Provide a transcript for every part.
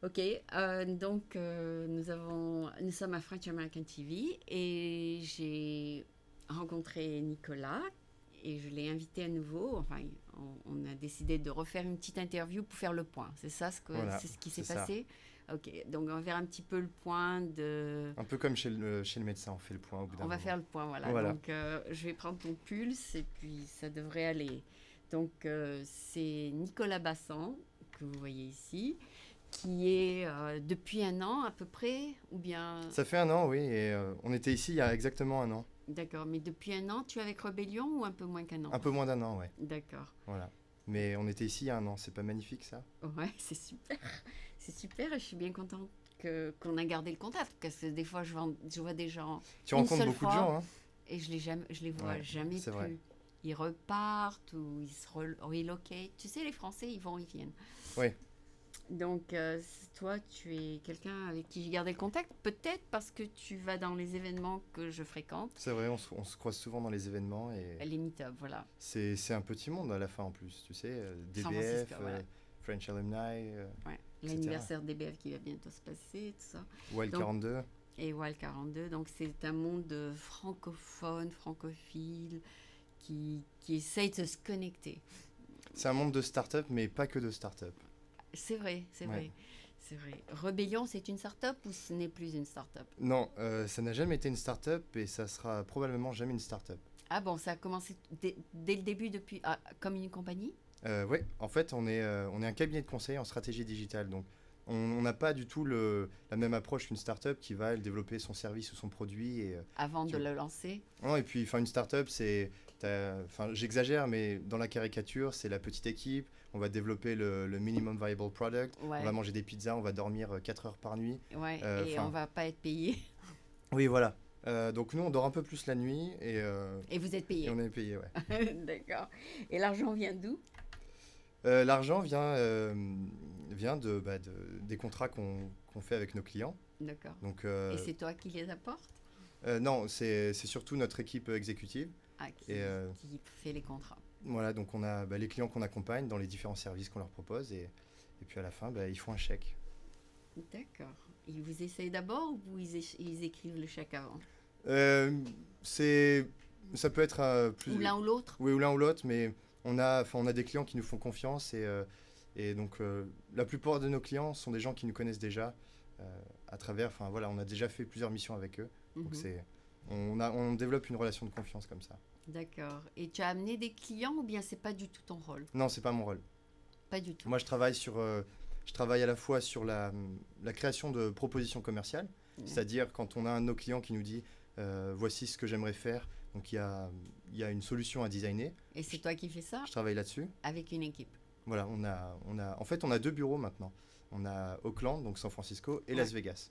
Ok, nous sommes à French American TV et j'ai rencontré Nicolas et je l'ai invité à nouveau. Enfin, on a décidé de refaire une petite interview pour faire le point. C'est ça Voilà, c'est ce qui c'est s'est ça. passé? Ok, donc on va faire un petit peu le point de. Un peu comme chez le médecin, on fait le point au bout On d'un va moment. faire le point, voilà. Voilà. Donc je vais prendre ton pulse et puis ça devrait aller. Donc c'est Nicolas Bassan que vous voyez ici, qui est depuis un an à peu près, ou bien. Ça fait un an, oui, et on était ici il y a exactement un an. D'accord, mais depuis un an, tu es avec Rebellion ou un peu moins qu'un an? Un peu moins d'un an, ouais. D'accord. Voilà. Mais on était ici il y a un an, c'est pas magnifique ça? Ouais, c'est super. C'est super et je suis bien contente qu'on a gardé le contact parce que des fois je vois des gens Tu une rencontres seule beaucoup de fois gens, hein? et je les vois Ouais, jamais c'est vrai. plus. Ils repartent ou ils se relocate. Tu sais, les Français, ils vont, ils viennent. Oui, Donc, toi, tu es quelqu'un avec qui j'ai gardé le contact, peut-être parce que tu vas dans les événements que je fréquente, c'est vrai, on se croise souvent dans les événements et les meet-up, voilà. c'est un petit monde à la fin en plus, tu sais, San Francisco, DBF, voilà. French Alumni, Ouais. etc. L'anniversaire d'EBF qui va bientôt se passer, tout ça. Wild Donc, 42. et Wild 42, donc c'est un monde francophone, francophile, qui essaye de se connecter. C'est un monde de start-up, mais pas que de start-up. C'est vrai, c'est Ouais. vrai, c'est vrai. Rébellion, c'est une start-up ou ce n'est plus une start-up? Non, ça n'a jamais été une start-up et ça sera probablement jamais une start-up. Ah bon, ça a commencé dès le début, depuis, comme une compagnie? Oui, en fait, on est un cabinet de conseil en stratégie digitale. Donc, on n'a pas du tout la même approche qu'une startup qui va elle, développer son service ou son produit. Et, Avant tu de vois. le lancer? Non, et puis, enfin, une startup, enfin, j'exagère, mais dans la caricature, c'est la petite équipe. On va développer le minimum viable product. On va Ouais, manger des pizzas. On va dormir 4 heures par nuit. ouais, et on Enfin, va pas être payé. oui, voilà. Donc, nous, on dort un peu plus la nuit Et vous êtes et payé. on est payé, ouais. D'accord. Et l'argent vient d'où? L'argent vient des contrats qu'on fait avec nos clients. D'accord. Donc, Et c'est toi qui les apportes? non, c'est surtout notre équipe exécutive. Ah, Et qui fait les contrats. voilà, donc on a les clients qu'on accompagne dans les différents services qu'on leur propose. Et puis à la fin, ils font un chèque. D'accord. Ils vous essayent d'abord ou ils écrivent le chèque avant? Euh, c'est, Ça peut être Ou l'un ou l'autre? oui, ou l'un ou l'autre, mais on a des clients qui nous font confiance. Et donc la plupart de nos clients sont des gens qui nous connaissent déjà à travers, enfin voilà, on a déjà fait plusieurs missions avec eux. Donc Mhm. on développe une relation de confiance comme ça. D'accord. Et tu as amené des clients ou bien c'est pas du tout ton rôle? Non, c'est pas mon rôle. Pas du tout. Moi, je travaille à la fois sur la création de propositions commerciales, Ouais. c'est-à-dire quand on a un de nos clients qui nous dit voici ce que j'aimerais faire, donc il y a une solution à designer. Et Je, c'est toi qui fais ça je travaille là-dessus. avec une équipe? Voilà, en fait, on a deux bureaux maintenant. On a Auckland, donc San Francisco, et Ouais. Las Vegas.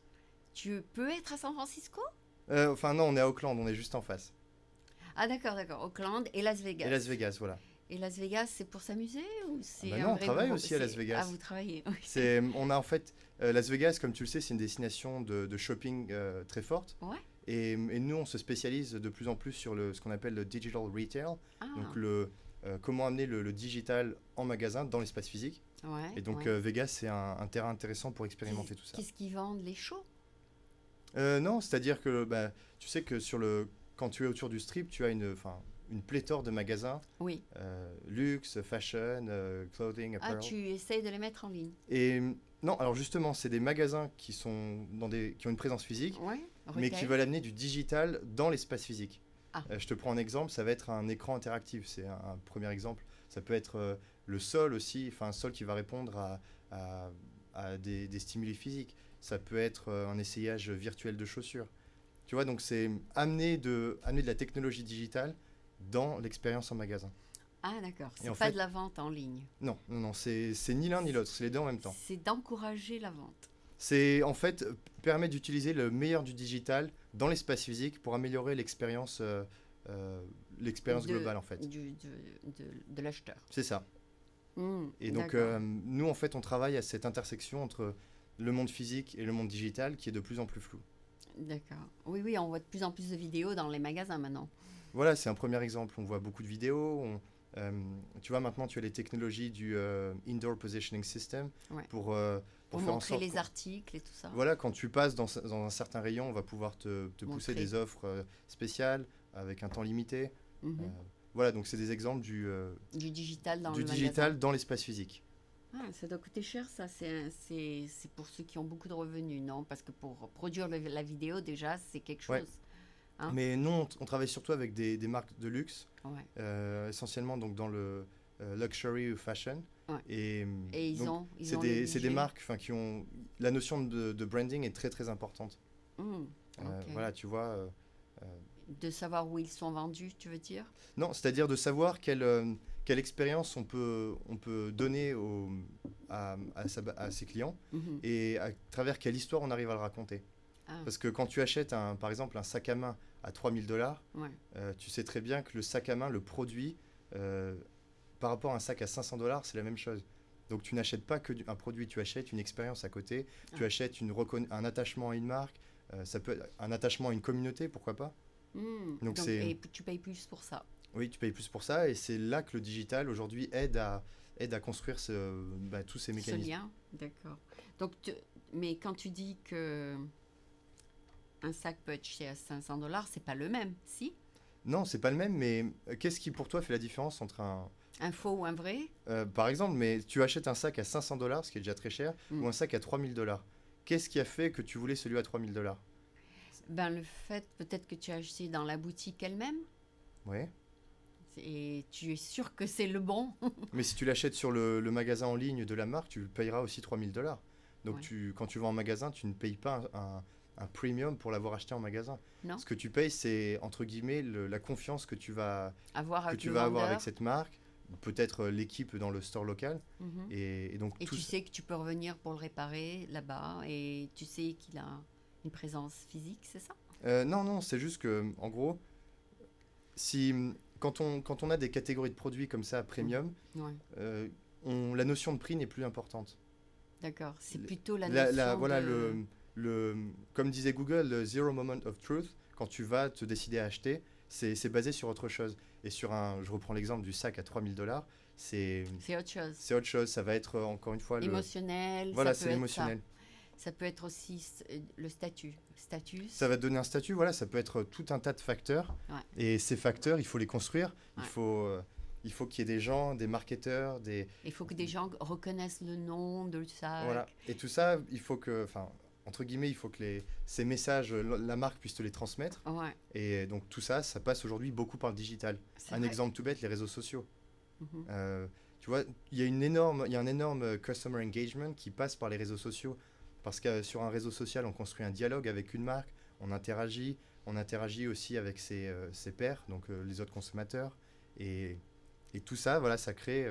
Tu peux être à San Francisco? Enfin, non, on est à Auckland, on est juste en face. Ah d'accord, d'accord. Auckland et Las Et Vegas. Las Vegas, voilà. Et Las Vegas, c'est pour s'amuser ou Ah c'est bah un non, on vrai travaille bureau? aussi à Las Ah, Vegas. vous travaillez, oui. On a en fait, Las Vegas, comme tu le sais, c'est une destination de shopping très forte. Ouais. Et nous, on se spécialise de plus en plus sur ce qu'on appelle le digital retail, donc Ah, comment amener le digital en magasin dans l'espace physique. ouais, Et donc ouais. Vegas, c'est un terrain intéressant pour expérimenter tout ça. Qu'est-ce qu'ils vendent? Les shows? Non, c'est-à-dire que tu sais que quand tu es autour du strip, tu as une pléthore de magasins, Oui. luxe, fashion, clothing, Ah, apparel. tu essayes de les mettre en ligne? Et non, alors justement, c'est des magasins qui ont une présence physique, Ouais. mais qui Retail? veulent amener du digital dans l'espace physique. Ah, Je te prends un exemple, ça va être un écran interactif, c'est un premier exemple. Ça peut être le sol aussi, enfin un sol qui va répondre à- à des stimuli physiques. Ça peut être un essayage virtuel de chaussures. Tu vois, donc c'est amener de la technologie digitale dans l'expérience en magasin. ah d'accord. Et C'est en pas de fait, la vente en ligne. non, non, non, c'est ni l'un ni l'autre, c'est les deux en même temps. C'est d'encourager la vente. C'est en fait permet d'utiliser le meilleur du digital dans l'espace physique pour améliorer euh, l'expérience De, globale en fait. de l'acheteur. C'est ça. Et donc D'accord. nous en fait on travaille à cette intersection entre le monde physique et le monde digital qui est de plus en plus flou. D'accord. Oui, oui, on voit de plus en plus de vidéos dans les magasins maintenant. Voilà, c'est un premier exemple. On voit beaucoup de vidéos, Tu vois, maintenant, tu as les technologies du Indoor Positioning System Ouais. pour, Pour faire en montrer sorte les articles et tout ça. voilà, quand tu passes dans un certain rayon, on va pouvoir te pousser Montrer. des offres spéciales avec un temps limité. Mhm. Voilà, donc c'est des exemples Du digital dans du le digital magasin. dans l'espace physique. Ah, ça doit coûter cher, ça. C'est pour ceux qui ont beaucoup de revenus, non? Parce que pour produire la vidéo, déjà, c'est quelque chose. Ouais. Hein? Mais nous, on travaille surtout avec des marques de luxe, Ouais. essentiellement donc dans le luxury ou fashion. Ouais. Et, Et ils donc, ont c'est les des budgets. marques qui ont... La notion de branding est très très importante. Hmm, ok. Voilà, tu vois... De savoir où ils sont vendus, tu veux dire? non, c'est-à-dire de savoir quelle expérience on peut donner à ses clients Mhm. et à travers quelle histoire on arrive à le raconter. Ah, Parce que quand tu achètes, par exemple, un sac à main à 3000 $, ouais. tu sais très bien que le sac à main, le produit, par rapport à un sac à 500 $, c'est la même chose. Donc tu n'achètes pas un produit, tu achètes une expérience à côté, tu Ah. achètes un attachement à une marque, ça peut être un attachement à une communauté, pourquoi pas. Hmm, Donc c'est... et tu payes plus pour ça. Oui, tu payes plus pour ça et c'est là que le digital aujourd'hui aide à construire tous ces Ce mécanismes. lien, d'accord. Donc, mais quand tu dis que un sac peut être cher à 500 $, c'est pas le même, si? Non, c'est pas le même, mais qu'est-ce qui pour toi fait la différence entre Un faux ou un vrai? par exemple, mais tu achètes un sac à 500 $, ce qui est déjà très cher, Mm. ou un sac à 3000 $. Qu'est-ce qui a fait que tu voulais celui à 3000 $? Ben, le fait peut-être que tu as acheté dans la boutique elle-même Oui. et tu es sûr que c'est le bon. Mais si tu l'achètes sur le magasin en ligne de la marque, tu le payeras aussi 3000 $. Donc Ouais. quand tu vas en magasin, tu ne payes pas un premium pour l'avoir acheté en magasin. Non? Ce que tu payes, c'est entre guillemets la confiance que tu vas Avoir avec le avoir vendeur. avec cette marque, peut-être l'équipe dans le store local. Mhm. Et donc Et tout tu ça- sais que tu peux revenir pour le réparer là-bas et tu sais qu'il a une présence physique, c'est ça? Non, non, c'est juste que, en gros, si, quand on a des catégories de produits comme ça, premium, Ouais, la notion de prix n'est plus importante. d'accord. C'est Le- plutôt la notion voilà, de... comme disait Google, le zero moment of truth, quand tu vas te décider à acheter, c'est basé sur autre chose. Et je reprends l'exemple du sac à 3000 $, C'est autre chose. c'est autre chose. Ça va être, encore une fois, Émotionnel, voilà, ça c'est peut être émotionnel. ça peut être aussi le statut. Status. Ça va te donner un statut, voilà, ça peut être tout un tas de facteurs. Ouais. Et ces facteurs, il faut les construire. Ouais. Il faut qu'il y ait des gens, des marketeurs, Il faut que des gens reconnaissent le nom de sac. voilà. Et tout ça, il faut que, enfin, entre guillemets, il faut que ces messages, la marque puisse te les transmettre. Ouais, Et donc tout ça, ça passe aujourd'hui beaucoup par le digital. c'est Un vrai. exemple tout bête, les réseaux sociaux. Mhm. Tu vois, il y a un énorme customer engagement qui passe par les réseaux sociaux. Parce que sur un réseau social, on construit un dialogue avec une marque, on interagit aussi avec ses pairs, donc les autres consommateurs. Et tout ça, voilà, ça crée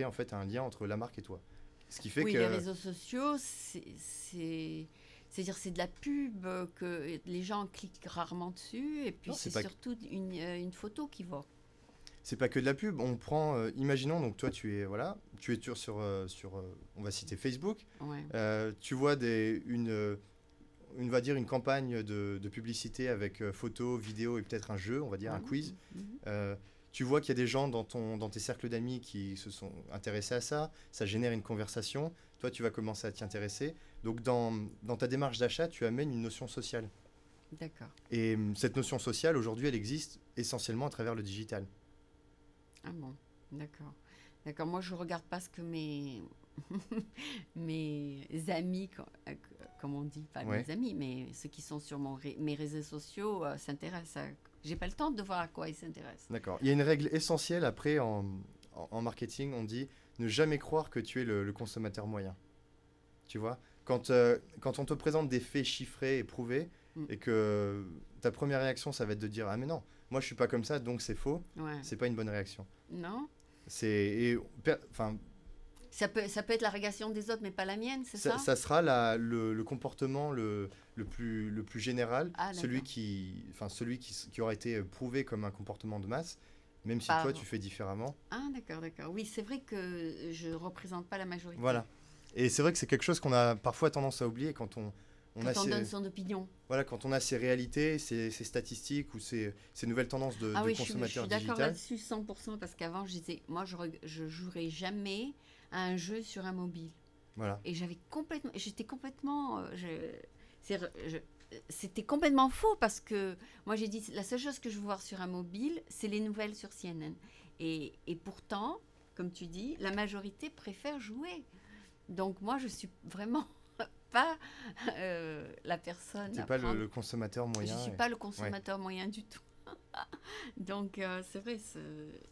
en fait un lien entre la marque et toi. Ce qui fait Oui, que... les réseaux sociaux, c'est-à-dire c'est de la pub que les gens cliquent rarement dessus et puis Non, c'est c'est pas- surtout une photo qui va. C'est pas que de la pub. On prend, imaginons, donc toi tu es sur, on va citer Facebook. Ouais. Tu vois on va dire une campagne de publicité avec photos, vidéos et peut-être un jeu, on va dire un Mhm, quiz. mhm. Tu vois qu'il y a des gens dans tes cercles d'amis qui se sont intéressés à ça. Ça génère une conversation. Toi, tu vas commencer à t'y intéresser. Donc dans ta démarche d'achat, tu amènes une notion sociale. D'accord. Et cette notion sociale, aujourd'hui, elle existe essentiellement à travers le digital. Ah bon, d'accord. D'accord, moi je regarde pas ce que mes mes amis, comme on dit, pas Ouais. mes amis, mais ceux qui sont sur mes réseaux sociaux s'intéressent. J'ai pas le temps de voir à quoi ils s'intéressent. D'accord. Il y a une règle essentielle après en marketing, on dit ne jamais croire que tu es le consommateur moyen. Tu vois, quand on te présente des faits chiffrés et prouvés Mm. et que ta première réaction, ça va être de dire ah mais non, moi je suis pas comme ça, donc c'est faux. Ouais. C'est pas une bonne réaction. Non? Enfin, Ça peut être la réaction des autres, mais pas la mienne, c'est ça? ça sera le comportement le plus général, Ah, celui d'accord. qui aura été prouvé comme un comportement de masse, même si Par- toi tu fais différemment. Ah, d'accord, d'accord. Oui, c'est vrai que je représente pas la majorité. Voilà. Et c'est vrai que c'est quelque chose qu'on a parfois tendance à oublier quand Quand on donne son opinion. Voilà, quand on a ces réalités, ces statistiques ou ces nouvelles tendances de consommateurs je suis d'accord digital. là-dessus 100% parce qu'avant, moi, je jouerais jamais à un jeu sur un mobile. Voilà. Et c'était complètement faux parce que moi, j'ai dit, la seule chose que je veux voir sur un mobile, c'est les nouvelles sur CNN. Et pourtant, comme tu dis, la majorité préfère jouer. Donc moi, je suis vraiment pas la personne. Tu n'es pas le consommateur moyen. Je ne suis pas le consommateur moyen du tout. Donc c'est vrai.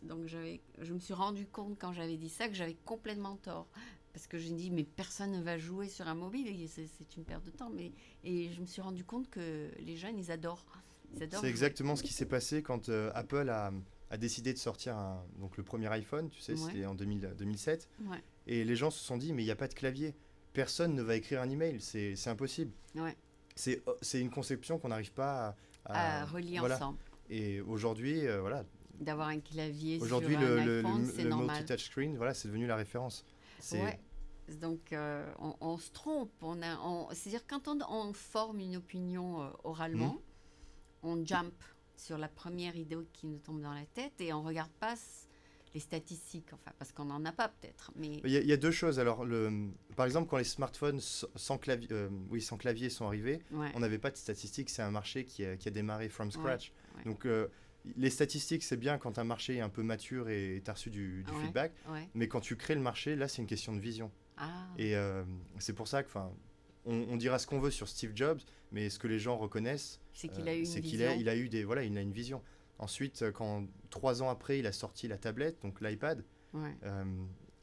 Donc je me suis rendu compte quand j'avais dit ça que j'avais complètement tort. Parce que je me dis, mais personne ne va jouer sur un mobile, c'est une perte de temps. Et je me suis rendu compte que les jeunes, ils adorent c'est exactement ce qui s'est passé quand Apple a décidé de sortir donc le premier iPhone, tu sais, c'était en 2007. Ouais. Et les gens se sont dit, mais il n'y a pas de clavier. Personne ne va écrire un email, c'est impossible. Ouais. C'est une conception qu'on n'arrive pas à relier ensemble. Et aujourd'hui, voilà. D'avoir un clavier aujourd'hui, sur un iPhone, c'est normal. Le multi-touchscreen, voilà, c'est devenu la référence. Ouais. Donc, on se trompe. C'est-à-dire, quand on forme une opinion oralement, on jump sur la première idée qui nous tombe dans la tête et on ne regarde pas les statistiques, enfin, parce qu'on n'en a pas peut-être. Mais il y a deux choses. Alors, par exemple, quand les smartphones sans clavier sont arrivés, on n'avait pas de statistiques. C'est un marché qui a démarré from scratch. Ouais. Donc, les statistiques, c'est bien quand un marché est un peu mature et tu as reçu du feedback. Ouais. Mais quand tu crées le marché, là, c'est une question de vision. Et c'est pour ça que, on dira ce qu'on veut sur Steve Jobs, mais ce que les gens reconnaissent, c'est qu'il a eu une vision. Il a une vision. Ensuite, quand 3 ans après, il a sorti la tablette, donc l'iPad,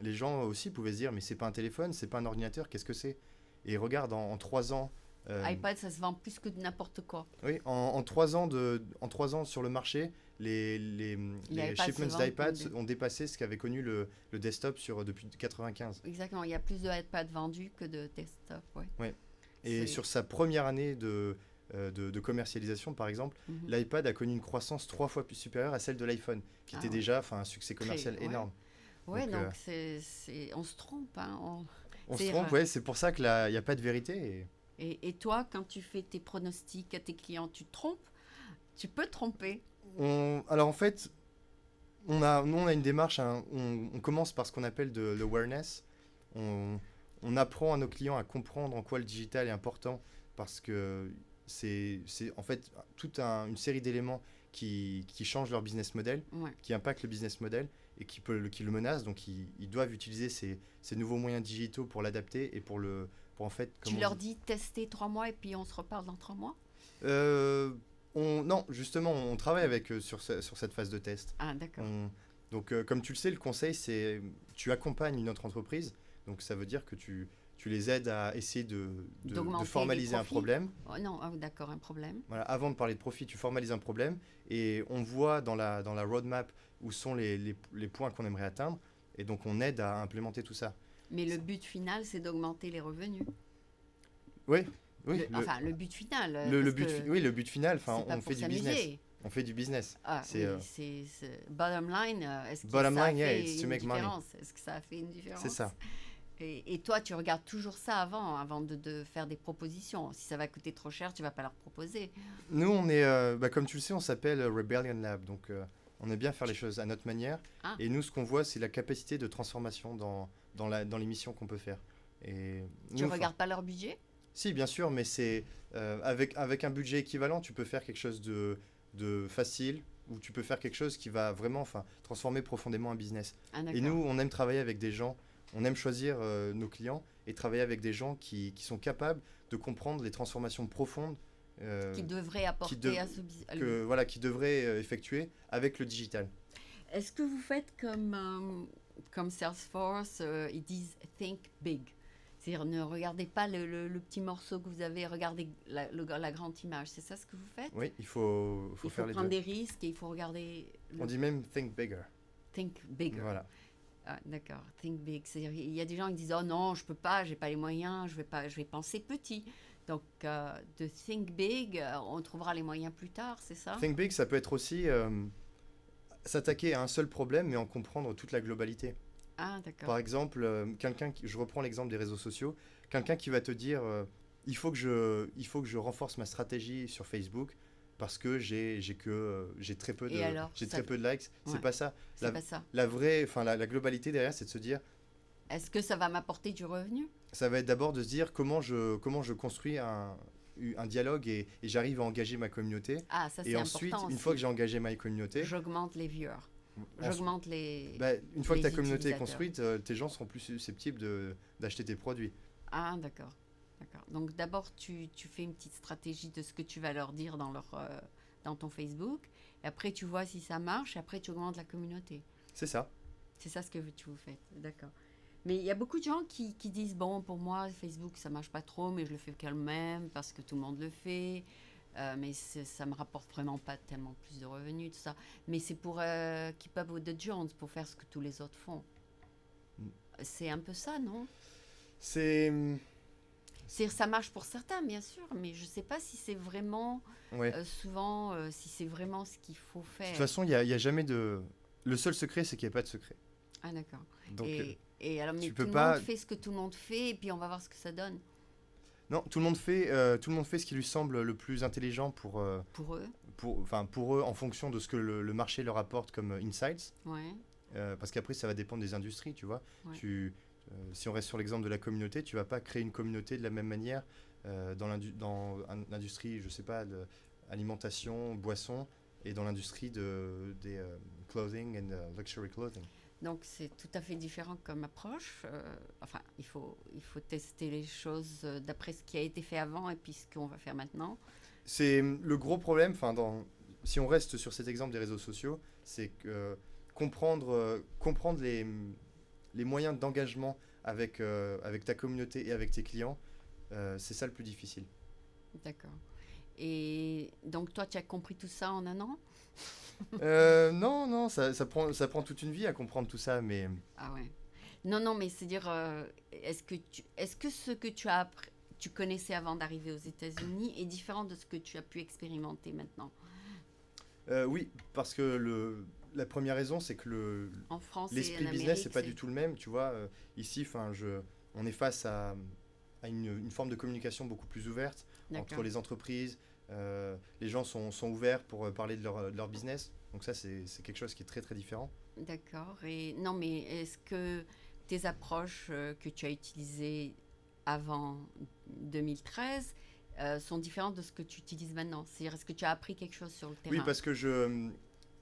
les gens aussi pouvaient se dire, mais c'est pas un téléphone, c'est pas un ordinateur, qu'est-ce que c'est? Et regarde, en 3 ans... iPad, ça se vend plus que n'importe quoi. Oui, en 3 ans sur le marché, les shipments d'iPad ont dépassé ce qu'avait connu le desktop depuis 1995. Exactement, il y a plus de iPad vendus que de desktop. Ouais. Et sur sa première année de commercialisation, par exemple, l'iPad a connu une croissance 3 fois plus supérieure à celle de l'iPhone, qui était déjà un succès commercial énorme. Ouais, donc on se trompe. Hein, on se trompe, c'est pour ça qu'il n'y a pas de vérité. Et toi, quand tu fais tes pronostics à tes clients, tu te trompes? Tu peux te tromper? Alors en fait, nous on a une démarche, on commence par ce qu'on appelle de l'awareness. On apprend à nos clients à comprendre en quoi le digital est important parce que c'est en fait toute une série d'éléments qui changent leur business model, qui impactent le business model et qui le menacent. Donc ils doivent utiliser ces nouveaux moyens digitaux pour l'adapter et pour en fait... Tu leur dis tester 3 mois et puis on se reparle dans 3 mois? Non, justement, on travaille sur cette phase de test. Ah, d'accord. Donc, comme tu le sais, le conseil, c'est tu accompagnes une autre entreprise. Donc, ça veut dire que tu les aides à essayer de formaliser un problème. Oh, non, d'accord, un problème. Voilà, avant de parler de profit, tu formalises un problème et on voit dans la roadmap où sont les points qu'on aimerait atteindre. Et donc, on aide à implémenter tout ça. Mais le but final, c'est d'augmenter les revenus. Oui. Le but final. Le but final, on fait du business. On fait du business. C'est bottom line. Est-ce que bottom ça line, a fait it's to une make différence? money. Est-ce que ça a fait une différence? C'est ça. Et toi, tu regardes toujours ça avant de faire des propositions. Si ça va coûter trop cher, tu ne vas pas leur proposer. Nous, on est, comme tu le sais, on s'appelle Rebellion Lab. Donc, on aime bien faire les choses à notre manière. Et nous, ce qu'on voit, c'est la capacité de transformation dans les missions qu'on peut faire. Et tu ne regardes pas leur budget? Si, bien sûr, mais c'est avec un budget équivalent, tu peux faire quelque chose de facile ou tu peux faire quelque chose qui va vraiment transformer profondément un business. Et nous, on aime travailler avec des gens, on aime choisir nos clients et travailler avec des gens qui sont capables de comprendre les transformations profondes qui devraient apporter à ce business. Qui devraient effectuer avec le digital. Est-ce que vous faites comme Salesforce, ils disent « think big ». C'est-à-dire, ne regardez pas le petit morceau que vous avez, regardez la grande image. C'est ça ce que vous faites? Oui, il faut faire les deux. Il faut prendre des risques et il faut regarder... On dit même « think bigger ». Think bigger. Voilà. Ah, d'accord, think big. C'est-à-dire, il y a des gens qui disent « Oh non, je ne peux pas, je n'ai pas les moyens, je vais penser petit ». Donc, de think big, on trouvera les moyens plus tard, c'est ça? Think big, ça peut être aussi s'attaquer à un seul problème, mais en comprendre toute la globalité. Ah, d'accord. Par exemple, je reprends l'exemple des réseaux sociaux, quelqu'un qui va te dire il faut que je renforce ma stratégie sur Facebook parce que j'ai très peu Et alors, très peu de likes. ouais, C'est pas ça. c'est pas ça. La vraie, enfin la globalité derrière, c'est de se dire, Est-ce que ça va m'apporter du revenu? ça va être d'abord de se dire comment je construis un dialogue et j'arrive à engager ma communauté. Ah, ça c'est Et ensuite, important une fois que aussi. j'ai engagé ma communauté, J'augmente les viewers. ensuite, J'augmente les... bah, une fois que ta les communauté est utilisateurs. construite, tes gens seront plus susceptibles d'acheter tes produits. Ah, d'accord. D'accord. Donc d'abord, tu fais une petite stratégie de ce que tu vas leur dire dans ton Facebook. Et après, tu vois si ça marche. Et après, tu augmentes la communauté. C'est ça. C'est ça ce que vous faites. D'accord. Mais il y a beaucoup de gens qui disent, bon, pour moi, Facebook, ça marche pas trop, mais je le fais quand même parce que tout le monde le fait. Mais ça me rapporte vraiment pas tellement plus de revenus, tout ça. Mais c'est pour keep up with the Jones, pour faire ce que tous les autres font. Mm. C'est un peu ça, non? C'est... Ça marche pour certains, bien sûr, mais je ne sais pas si c'est vraiment, Ouais. souvent, si c'est vraiment ce qu'il faut De faire. toute façon, il y a jamais de... Le seul secret, c'est qu'il n'y a pas de secret. Ah, d'accord. Donc, Et alors, mais tu tout peux le pas... monde fait ce que tout le monde fait, et puis on va voir ce que ça donne Non, tout le monde fait ce qui lui semble le plus intelligent pour eux. pour eux en fonction de ce que le marché leur apporte comme insights. Ouais, Parce qu'après, ça va dépendre des industries, tu vois. Ouais. Si on reste sur l'exemple de la communauté, tu vas pas créer une communauté de la même manière dans l'industrie, je sais pas, de alimentation, boisson, et dans l'industrie des clothing and luxury clothing. donc c'est tout à fait différent comme approche. Enfin, il faut tester les choses d'après ce qui a été fait avant et puis ce qu'on va faire maintenant. C'est le gros problème, si on reste sur cet exemple des réseaux sociaux, c'est que comprendre les moyens d'engagement avec ta communauté et avec tes clients, c'est ça le plus difficile. D'accord. Et donc, toi, tu as compris tout ça en un an? Non, non, ça prend toute une vie à comprendre tout ça, mais Ah ouais. Non, non, mais c'est dire, est-ce que ce que tu as appris, tu connaissais avant d'arriver aux États-Unis est différent de ce que tu as pu expérimenter maintenant? oui, parce que la première raison, c'est que En France et l'esprit en business, Amérique, c'est pas du tout le même, tu vois. Ici, on est face à une forme de communication beaucoup plus ouverte entre D'accord. les entreprises. Les gens sont ouverts pour parler de leur business. Donc ça, c'est quelque chose qui est très très différent. D'accord. Et non, mais est-ce que tes approches que tu as utilisées avant 2013 sont différentes de ce que tu utilises maintenant? C'est-à-dire, est-ce que tu as appris quelque chose sur le terrain? Oui, parce que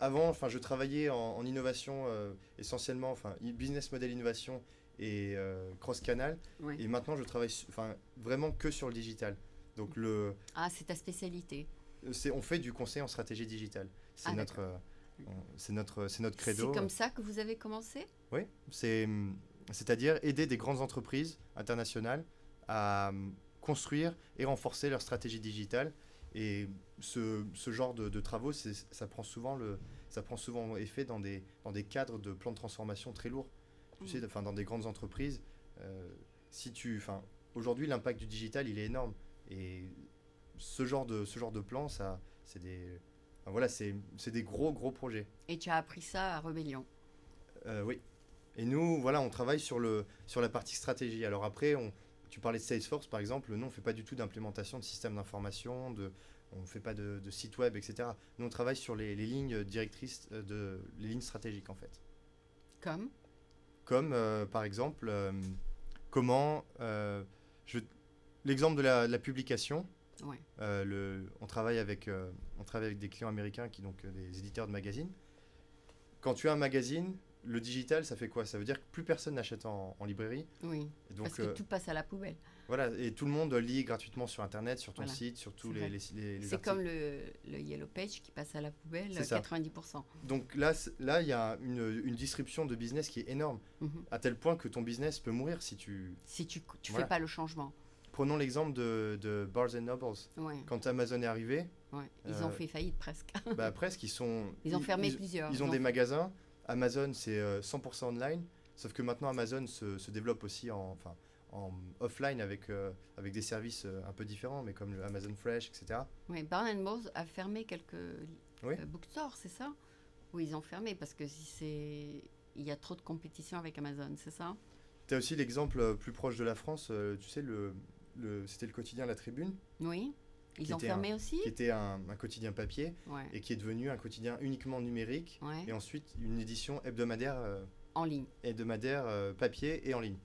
avant, je travaillais en innovation essentiellement, business model innovation et cross-canal. Ouais. Et maintenant, je travaille vraiment que sur le digital. Donc Ah, c'est ta spécialité. on fait du conseil en stratégie digitale. C'est Ah, notre, d'accord. c'est notre credo. C'est comme ça que vous avez commencé? Oui, c'est-à-dire aider des grandes entreprises internationales à construire et renforcer leur stratégie digitale. Et ce genre de travaux, ça prend souvent effet dans des cadres de plans de transformation très lourds. Tu sais, dans des grandes entreprises, aujourd'hui, l'impact du digital, il est énorme. Et ce genre de plan, c'est des gros projets. Et tu as appris ça à Rebellion. Oui. Et nous, voilà, on travaille sur la partie stratégie. Alors après, tu parlais de Salesforce, par exemple. Nous, on ne fait pas du tout d'implémentation de système d'information, on ne fait pas de site web, etc. Nous, on travaille sur les lignes directrices, les lignes stratégiques, en fait. Comme par exemple, comment... l'exemple de la publication. Ouais. On travaille avec des clients américains donc des éditeurs de magazines. Quand tu as un magazine, le digital, ça fait quoi? Ça veut dire que plus personne n'achète en librairie. Oui, Et donc, parce que tout passe à la poubelle. Voilà, et tout le monde lit gratuitement sur Internet, sur ton Voilà. site, sur tous C'est les vrai. articles. C'est comme le Yellow Page qui passe à la poubelle, C'est ça. 90%. Donc là, il y a une disruption de business qui est énorme, Mhm. à tel point que ton business peut mourir si tu... Si tu Voilà. fais pas le changement. Prenons l'exemple de Barnes Nobles. Ouais, Quand Amazon est arrivé, ouais. Ils ont fait faillite presque. presque, Ils ont fermé plusieurs. Ils ont des magasins. Amazon, c'est 100% online. Sauf que maintenant, Amazon se développe aussi en offline avec des services un peu différents, mais comme le Amazon Fresh, etc. Oui, Barnes Nobles a fermé quelques Oui. bookstores, c'est ça? Oui, ils ont fermé parce que il y a trop de compétition avec Amazon, c'est ça? Tu as aussi l'exemple plus proche de la France, tu sais, c'était le quotidien La Tribune, Oui. Ils ont était fermé aussi? qui était un quotidien papier Ouais. et qui est devenu un quotidien uniquement numérique Ouais. et ensuite une édition En ligne. papier et en ligne.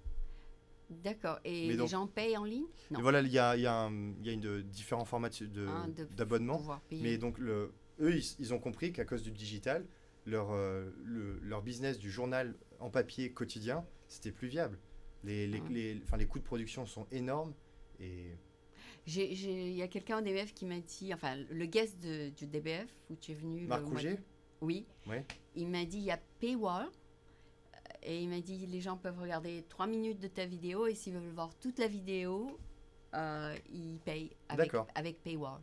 D'accord. Et Mais les donc, gens payent en ligne? Non. et voilà, il y a différents formats d'abonnement. Pouvoir payer. Mais donc, eux, ils ont compris qu'à cause du digital, leur business du journal en papier quotidien, c'était plus viable. Les coûts de production sont énormes. Et Il y a quelqu'un au DBF qui m'a dit, enfin, le guest du DBF, où tu es venu. Marc Rouget, Oui. ouais. Il m'a dit, il y a Paywall. Et il m'a dit, les gens peuvent regarder 3 minutes de ta vidéo. Et s'ils veulent voir toute la vidéo, ils payent avec Paywall.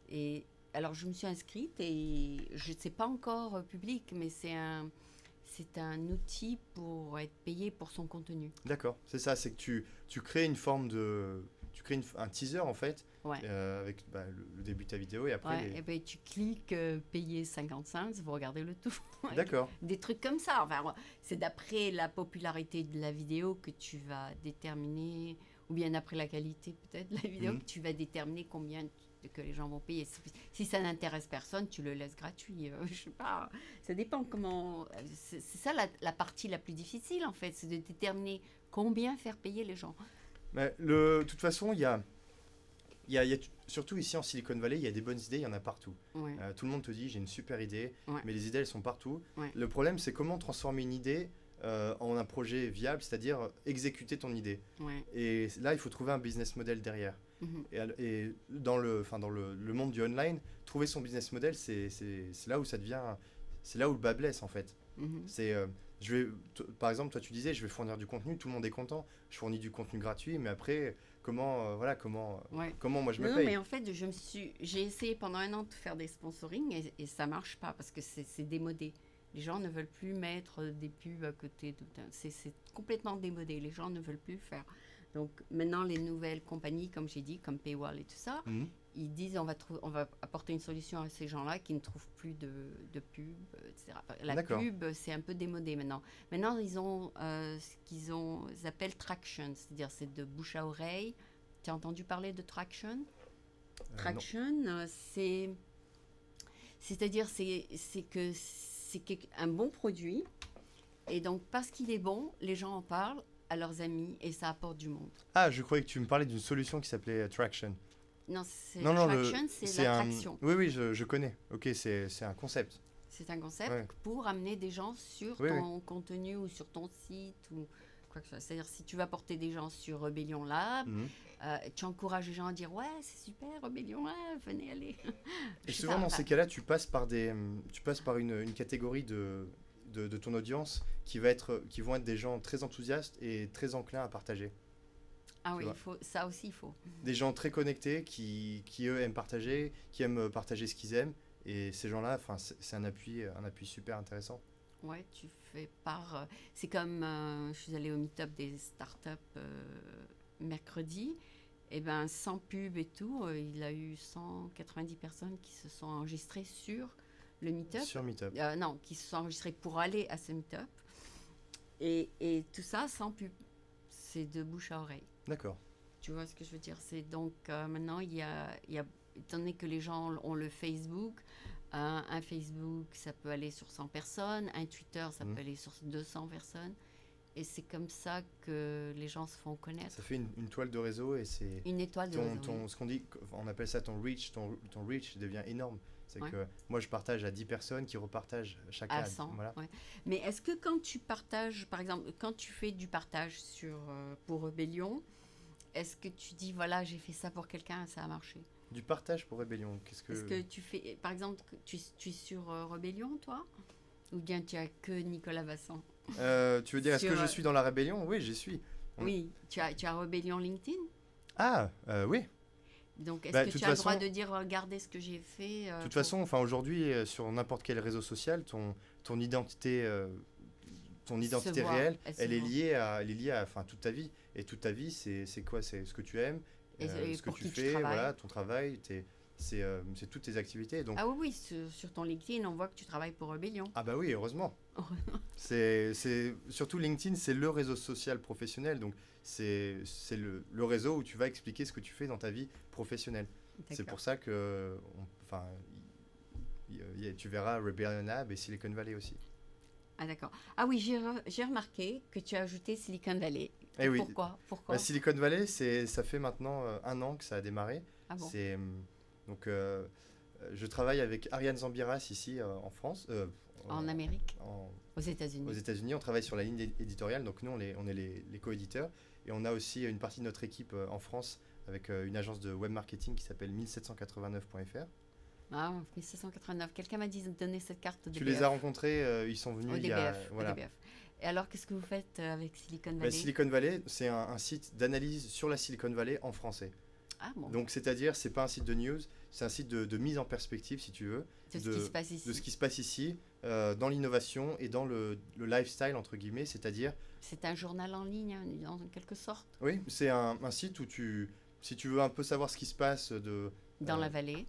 Et alors, je me suis inscrite et je ne sais pas encore public, mais c'est un outil pour être payé pour son contenu. D'accord, c'est ça, c'est que tu crées une forme de... Tu crées un teaser en fait, Ouais. avec le début de ta vidéo et après... Ouais, et ben, tu cliques payer 50 cents, vous regardez le tout. D'accord, Des trucs comme ça. Enfin, c'est d'après la popularité de la vidéo que tu vas déterminer, ou bien d'après la qualité peut-être de la vidéo, que tu vas déterminer combien que les gens vont payer. Si ça n'intéresse personne, tu le laisses gratuit. Je sais pas. Ça dépend comment. C'est ça la partie la plus difficile en fait, c'est de déterminer combien faire payer les gens. mais de toute façon, il y a surtout ici en Silicon Valley, il y a des bonnes idées, il y en a partout. Ouais. Tout le monde te dit j'ai une super idée, Ouais. mais les idées elles sont partout. Ouais. Le problème c'est comment transformer une idée en un projet viable, c'est-à-dire exécuter ton idée. Ouais. Et là il faut trouver un business model derrière. Mhm. Et dans le monde du online, trouver son business model, c'est là où ça devient, c'est là où le bas blesse en fait. Mhm. C'est, par exemple, toi tu disais, je vais fournir du contenu, tout le monde est content, je fournis du contenu gratuit, mais après, comment Ouais. moi je me Non, paye? mais en fait, j'ai essayé pendant 1 an de faire des sponsorings et ça marche pas parce que c'est démodé. Les gens ne veulent plus mettre des pubs à côté. C'est complètement démodé. Les gens ne veulent plus le faire. Donc maintenant, les nouvelles compagnies, comme j'ai dit, comme Paywall et tout ça, Mhm. ils disent on va apporter une solution à ces gens-là qui ne trouvent plus de pub, etc. La D'accord. pub, c'est un peu démodé maintenant. Maintenant, ils ont ils appellent traction, c'est-à-dire c'est de bouche à oreille. Tu as entendu parler de traction? Non. Traction, c'est-à-dire que c'est un bon produit et donc parce qu'il est bon, les gens en parlent à leurs amis et ça apporte du monde. Ah, je croyais que tu me parlais d'une solution qui s'appelait Traction. Non, Non, traction, c'est l'attraction. Oui, je connais. Ok, c'est un concept. C'est un concept Ouais. pour amener des gens sur Oui, ton contenu ou sur ton site ou quoi que ce soit. C'est-à-dire si tu vas porter des gens sur Rebellion Lab, Mhm. tu encourages les gens à dire ouais c'est super Rebellion Lab, venez aller. Et Je sais souvent pas, dans enfin, ces cas-là, tu passes par une catégorie de ton audience qui vont être des gens très enthousiastes et très enclins à partager. ah oui, vois. ça aussi il faut. Des gens très connectés qui eux aiment partager, qui aiment partager ce qu'ils aiment. Et ces gens-là, c'est un appui super intéressant. Ouais, tu fais part. C'est comme je suis allée au meet-up des startups mercredi. Et ben sans pub et tout, il a eu 190 personnes qui se sont enregistrées sur le meet-up. Sur Meetup. Non, qui se sont enregistrées pour aller à ce meet-up. Et tout ça sans pub. C'est de bouche à oreille. D'accord. Tu vois ce que je veux dire? C'est donc maintenant, il y a, étant donné que les gens ont le Facebook, un Facebook, ça peut aller sur 100 personnes, un Twitter, ça peut aller sur 200 personnes. Et c'est comme ça que les gens se font connaître. Ça fait une toile de réseau et c'est Une étoile de réseau. ce qu'on dit, on appelle ça ton reach. Ton reach devient énorme. C'est Ouais. que moi je partage à 10 personnes qui repartagent chacun À 100. Voilà. Ouais. Mais est-ce que quand tu partages, par exemple, quand tu fais du partage pour Rebellion, est-ce que tu dis, voilà, j'ai fait ça pour quelqu'un et ça a marché? Du partage pour Rébellion. Est-ce que tu fais, par exemple, tu es sur Rebellion, toi? Ou bien tu as que Nicolas Vassan? Tu veux dire, est-ce que Sur, je suis dans la rébellion? Oui, j'y suis. Oui, tu as Rebellion LinkedIn? Ah, oui. Donc, est-ce Bah, que toute tu as le façon- droit de dire, regardez ce que j'ai fait De toute façon, aujourd'hui, sur n'importe quel réseau social, ton identité, Se voit, réelle, elle se elle est voit. liée à toute ta vie. Et toute ta vie, c'est quoi? C'est ce que tu aimes, Et ce que pour tu qui tu fais, travailles. voilà, ton travail, c'est toutes tes activités. Donc, Ah oui, sur ton LinkedIn, on voit que tu travailles pour Rebellion. ah bah oui, heureusement. Surtout LinkedIn, c'est le réseau social professionnel. Donc, c'est le réseau où tu vas expliquer ce que tu fais dans ta vie professionnelle. C'est pour ça que enfin, tu verras Rebellion Lab et Silicon Valley aussi. Ah d'accord. Ah oui, j'ai remarqué que tu as ajouté Silicon Valley. Eh oui. Pourquoi Silicon Valley, ça fait maintenant 1 an que ça a démarré. Ah bon. Donc, je travaille avec Ariane Zambiras ici en France. En Amérique Aux États-Unis. Aux États-Unis, on travaille sur la ligne éditoriale. Donc nous, on est les co-éditeurs. Et on a aussi une partie de notre équipe en France avec une agence de web marketing qui s'appelle 1789.fr. Ah, 1789. Quelqu'un m'a dit de donner cette carte de Tu les as rencontrés, ils sont venus il y a... Voilà. DBF. Et alors, qu'est-ce que vous faites avec Silicon Valley? Silicon Valley, c'est un site d'analyse sur la Silicon Valley en français. Ah bon. Donc, c'est-à-dire, c'est pas un site de news, c'est un site de mise en perspective, si tu veux, de ce qui se passe ici. De ce qui se passe ici, dans l'innovation et dans le lifestyle, entre guillemets, c'est-à-dire... C'est un journal en ligne, en quelque sorte. Oui, c'est un site où si tu veux un peu savoir ce qui se passe dans la vallée,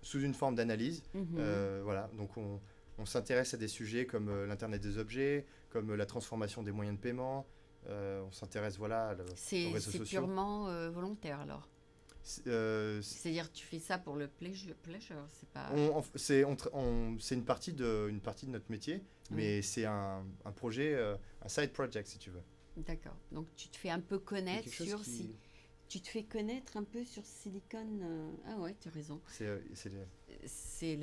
sous une forme d'analyse, voilà, donc on s'intéresse à des sujets comme l'Internet des objets, comme la transformation des moyens de paiement, on s'intéresse aux réseaux sociaux. C'est purement volontaire alors. C'est-à-dire tu fais ça pour le pleasure, c'est pas... c'est une partie de notre métier, mais c'est un projet, un side project si tu veux. D'accord, donc tu te fais un peu connaître tu te fais connaître un peu sur Silicon... Ah ouais, tu as raison. C'est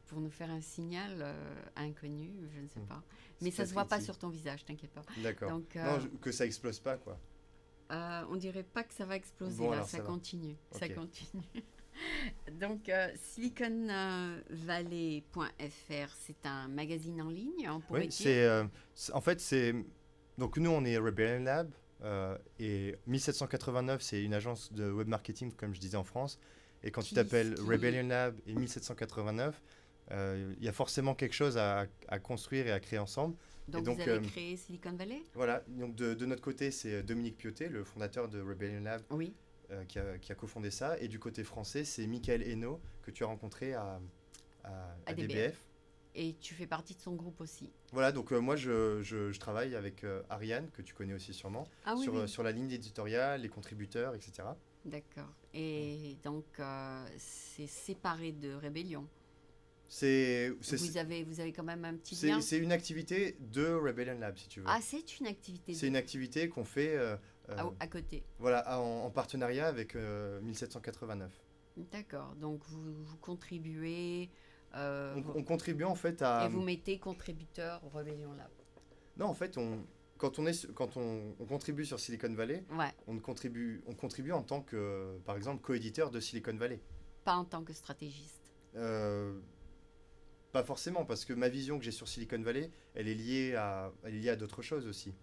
pour nous faire un signal inconnu, je ne sais pas. Mais ça ne se voit pas sur ton visage, t'inquiète pas. D'accord. Non, que ça explose pas, quoi. On dirait pas que ça va exploser, bon, là, alors, ça continue. Okay. Ça continue. Donc, siliconvalley.fr, c'est un magazine en ligne, on pourrait dire. En fait, c'est... Donc, nous, on est Rebellion Lab, et 1789, c'est une agence de web marketing, comme je disais en France. Et quand tu t'appelles Rebellion Lab et 1789, il y a forcément quelque chose à construire et à créer ensemble. Donc, vous avez créé Silicon Valley? Voilà, donc de notre côté, c'est Dominique Piotet, le fondateur de Rebellion Lab, oui. Qui a cofondé ça. Et du côté français, c'est Michael Hainaut, que tu as rencontré à DBF. Et tu fais partie de son groupe aussi. Voilà, donc moi, je travaille avec Ariane, que tu connais aussi sûrement, sur la ligne éditoriale, les contributeurs, etc. D'accord. Et donc, c'est séparé de Rébellion. Vous avez quand même un petit lien. C'est une activité de Rebellion Lab, si tu veux. Ah, c'est une activité. C'est une activité qu'on fait à côté. Voilà, en partenariat avec 1789. D'accord. Donc vous contribuez. On contribue en fait à. Et vous mettez contributeur au Rebellion Lab. Non, en fait, quand on contribue sur Silicon Valley, on contribue en tant que, par exemple, coéditeur de Silicon Valley. Pas en tant que stratégiste. Pas forcément, parce que ma vision que j'ai sur Silicon Valley, elle est liée à d'autres choses aussi.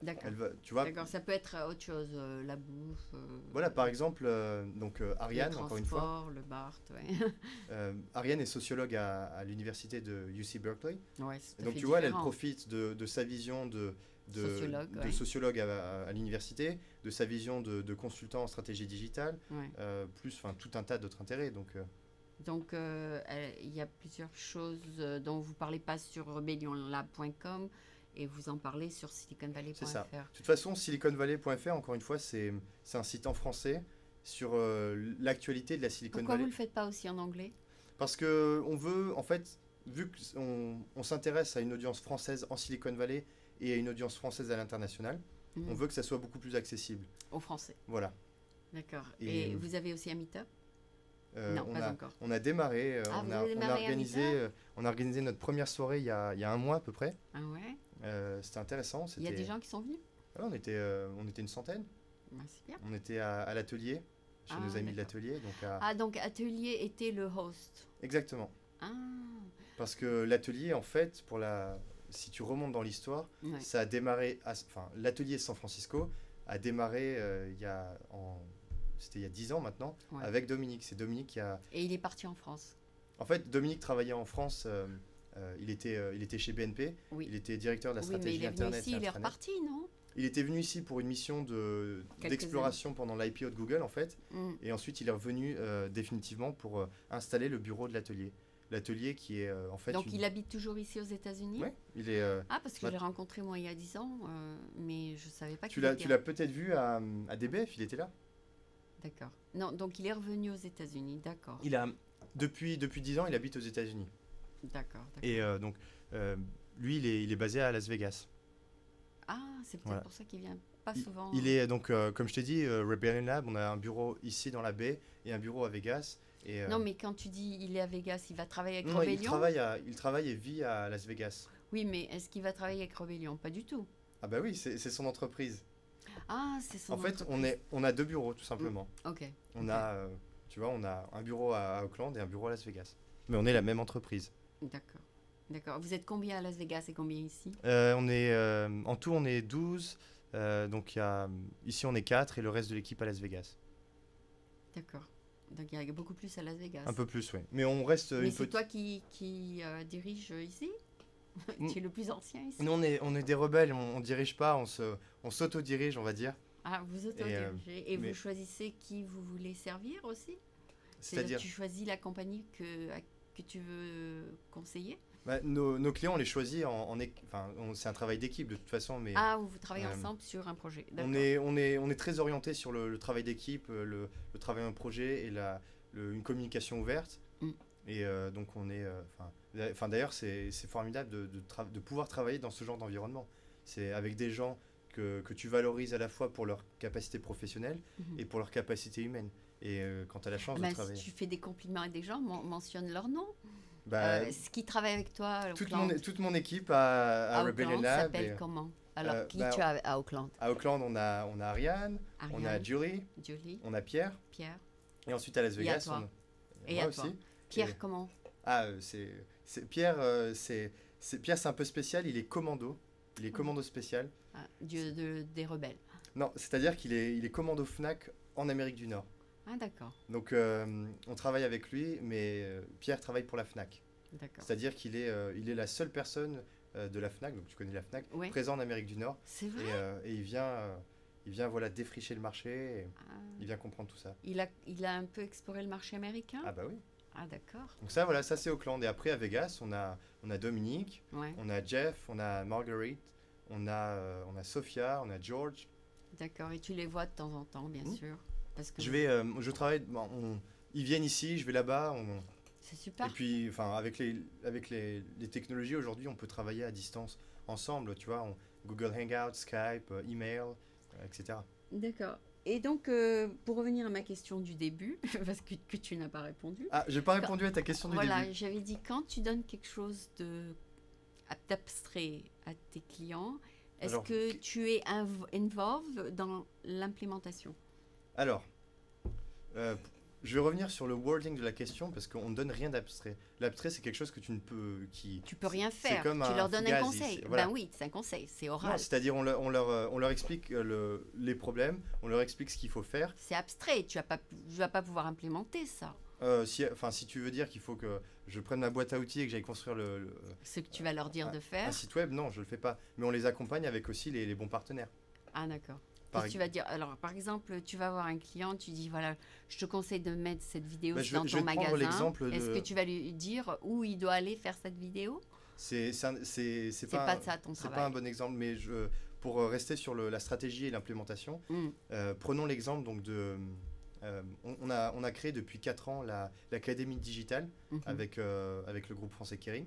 D'accord. Tu vois. D'accord, ça peut être autre chose, la bouffe. Voilà, par exemple, Ariane, encore une fois. Le BART, ouais. Ariane est sociologue à l'université de UC Berkeley. Ouais, donc tu vois, elle profite de sa vision de sociologue à l'université, de sa vision de consultant en stratégie digitale, plus tout un tas d'autres intérêts. Donc, il y a plusieurs choses dont vous ne parlez pas sur rebellionlab.com et vous en parlez sur siliconvalley.fr. C'est ça. De toute façon, siliconvalley.fr, encore une fois, c'est un site en français sur l'actualité de la Silicon Valley. Pourquoi vous ne le faites pas aussi en anglais? Parce qu'on veut, en fait, vu qu'on s'intéresse à une audience française en Silicon Valley et à une audience française à l'international, on veut que ça soit beaucoup plus accessible. Aux Français. Voilà. D'accord. Et vous avez aussi un meet-up? Non, pas encore. On a démarré, on a organisé notre première soirée il y a 1 mois à peu près. Ah ouais. C'était intéressant. Il y a des gens qui sont venus? On était une centaine. C'est bien. On était à l'atelier, chez nos amis de l'atelier. Donc Atelier était le host. Exactement. Ah. Parce que l'atelier, en fait, si tu remontes dans l'histoire, ça a démarré, l'atelier San Francisco a démarré c'était il y a 10 ans maintenant, avec Dominique. C'est Dominique qui a... Et il est parti en France. En fait, Dominique travaillait en France. Il était chez BNP. Oui. Il était directeur de la stratégie Internet. Mais il est reparti, non? Il était venu ici pour une mission d'exploration pendant l'IPO de Google, en fait. Et ensuite, il est revenu définitivement pour installer le bureau de l'atelier. l'atelier qui est en fait... Donc, il habite toujours ici aux États-Unis? Oui, il est... Ah, parce que bah, je l'ai rencontré moi il y a 10 ans, mais je savais pas tu qu'il était... l'as peut-être vu à DBF, il était là. D'accord. Non, donc il est revenu aux États-Unis, d'accord. Il a, depuis 10 ans, il habite aux États-Unis. D'accord, d'accord. Et donc, lui, il est basé à Las Vegas. Ah, c'est peut-être Voilà. pour ça qu'il vient pas souvent. Il est donc, comme je t'ai dit, Rebellion Lab, on a un bureau ici dans la baie et un bureau à Vegas. Et, Non, mais quand tu dis il est à Vegas, il va travailler avec non, Rebellion? il travaille et vit à Las Vegas. Oui, mais est-ce qu'il va travailler avec Rebellion? Pas du tout. Ah bah oui, c'est son entreprise. Ah, c'est son En fait, entreprise. on a deux bureaux, tout simplement. Ok. On ok. a, tu vois, on a un bureau à Auckland et un bureau à Las Vegas. Mais on est la même entreprise. D'accord. D'accord. Vous êtes combien à Las Vegas et combien ici? En tout, on est 12. Donc, ici, on est 4 et le reste de l'équipe à Las Vegas. D'accord. Donc il y a beaucoup plus à Las Vegas. Un peu plus, oui. Mais on reste Mais une c'est petite... toi qui dirige ici? Tu es le plus ancien ici? Nous, on est des rebelles, on dirige pas, on s'auto-dirige, on va dire. Ah, vous autodirigez. Et mais- vous choisissez qui vous voulez servir aussi? C'est-à-dire, Tu choisis la compagnie que tu veux conseiller? bah, nos clients, on les choisit enfin, c'est un travail d'équipe de toute façon, mais Ah, ou vous travaillez euh, ensemble sur un projet. D'accord. on est très orienté sur le travail d'équipe, le travail en projet et une communication ouverte. Mm. Et donc, enfin, d'ailleurs, c'est formidable de pouvoir travailler dans ce genre d'environnement. C'est avec des gens que tu valorises à la fois pour leur capacité professionnelle Mhm. et pour leur capacité humaine. Et quand tu as la chance Bah, de si travailler. tu fais des compliments à des gens, mentionne leur nom. Bah, Ce qui travaille avec toi à toute Auckland. toute mon équipe à Rebellion Auckland Lab. s'appelle comment? Alors, qui bah, tu as à Auckland? À Auckland, on a Ariane, on a Ariane, Julie, Julie, on a Pierre. Pierre. Et ensuite à Las Et à Vegas, toi. Et moi à aussi. toi. Pierre, Et- comment? Ah, Pierre, Pierre, c'est un peu spécial. Il est commando. Il est commando spécial. Ah, Dieu des rebelles. Non, c'est-à-dire qu'il il est commando FNAC en Amérique du Nord. Ah, d'accord. Donc, on travaille avec lui, mais Pierre travaille pour la FNAC. D'accord. C'est-à-dire il est la seule personne de la FNAC, donc tu connais la FNAC, Ouais. présent en Amérique du Nord. C'est vrai? Et il vient voilà, défricher le marché, et Ah. il vient comprendre tout ça. Il a un peu exploré le marché américain? Ah bah oui. Ah, d'accord. Donc ça, voilà, ça c'est Auckland. Et après, à Vegas, on a Dominique, Ouais. on a Jeff, on a Marguerite, on a Sophia, on a George. D'accord. Et tu les vois de temps en temps, bien Mhm. sûr. Parce que Je travaille, ils viennent ici, je vais là-bas. c'est super. Et puis, enfin, avec les technologies aujourd'hui, on peut travailler à distance ensemble, tu vois, Google Hangout, Skype, email, etc. D'accord. Et donc, pour revenir à ma question du début, parce que tu n'as pas répondu. Ah, j'ai pas répondu à ta question du Voilà, début. j'avais dit quand tu donnes quelque chose d'abstrait à tes clients, est-ce Alors, que tu es involved dans l'implémentation? Alors, je vais revenir sur le wording de la question parce qu'on ne donne rien d'abstrait. L'abstrait, c'est quelque chose que tu ne peux... Tu peux rien c'est faire. comme Tu un leur donnes un fugazi, conseil. voilà. Ben oui, c'est un conseil, c'est Non, oral. c'est-à-dire on leur explique les problèmes, on leur explique ce qu'il faut faire. C'est abstrait. Tu vas pas pouvoir implémenter ça. Si tu veux dire qu'il faut que je prenne ma boîte à outils et que j'aille construire Ce que tu vas leur dire de un faire. site web, non, je le fais pas. Mais on les accompagne avec aussi les bons partenaires. Ah, d'accord. Par Qu'est-ce que tu vas dire? Alors, par exemple, tu vas voir un client, tu dis voilà, je te conseille de mettre cette vidéo Bah, dans je vais ton te prendre magasin. l'exemple Est-ce de- que tu vas lui dire où il doit aller faire cette vidéo? C'est C'est pas, pas ça ton c'est pas un travail. bon exemple, mais pour rester sur la stratégie et l'implémentation, Hmm. prenons l'exemple donc on a créé depuis 4 ans l'Académie digitale Mhm. avec le groupe français Kering,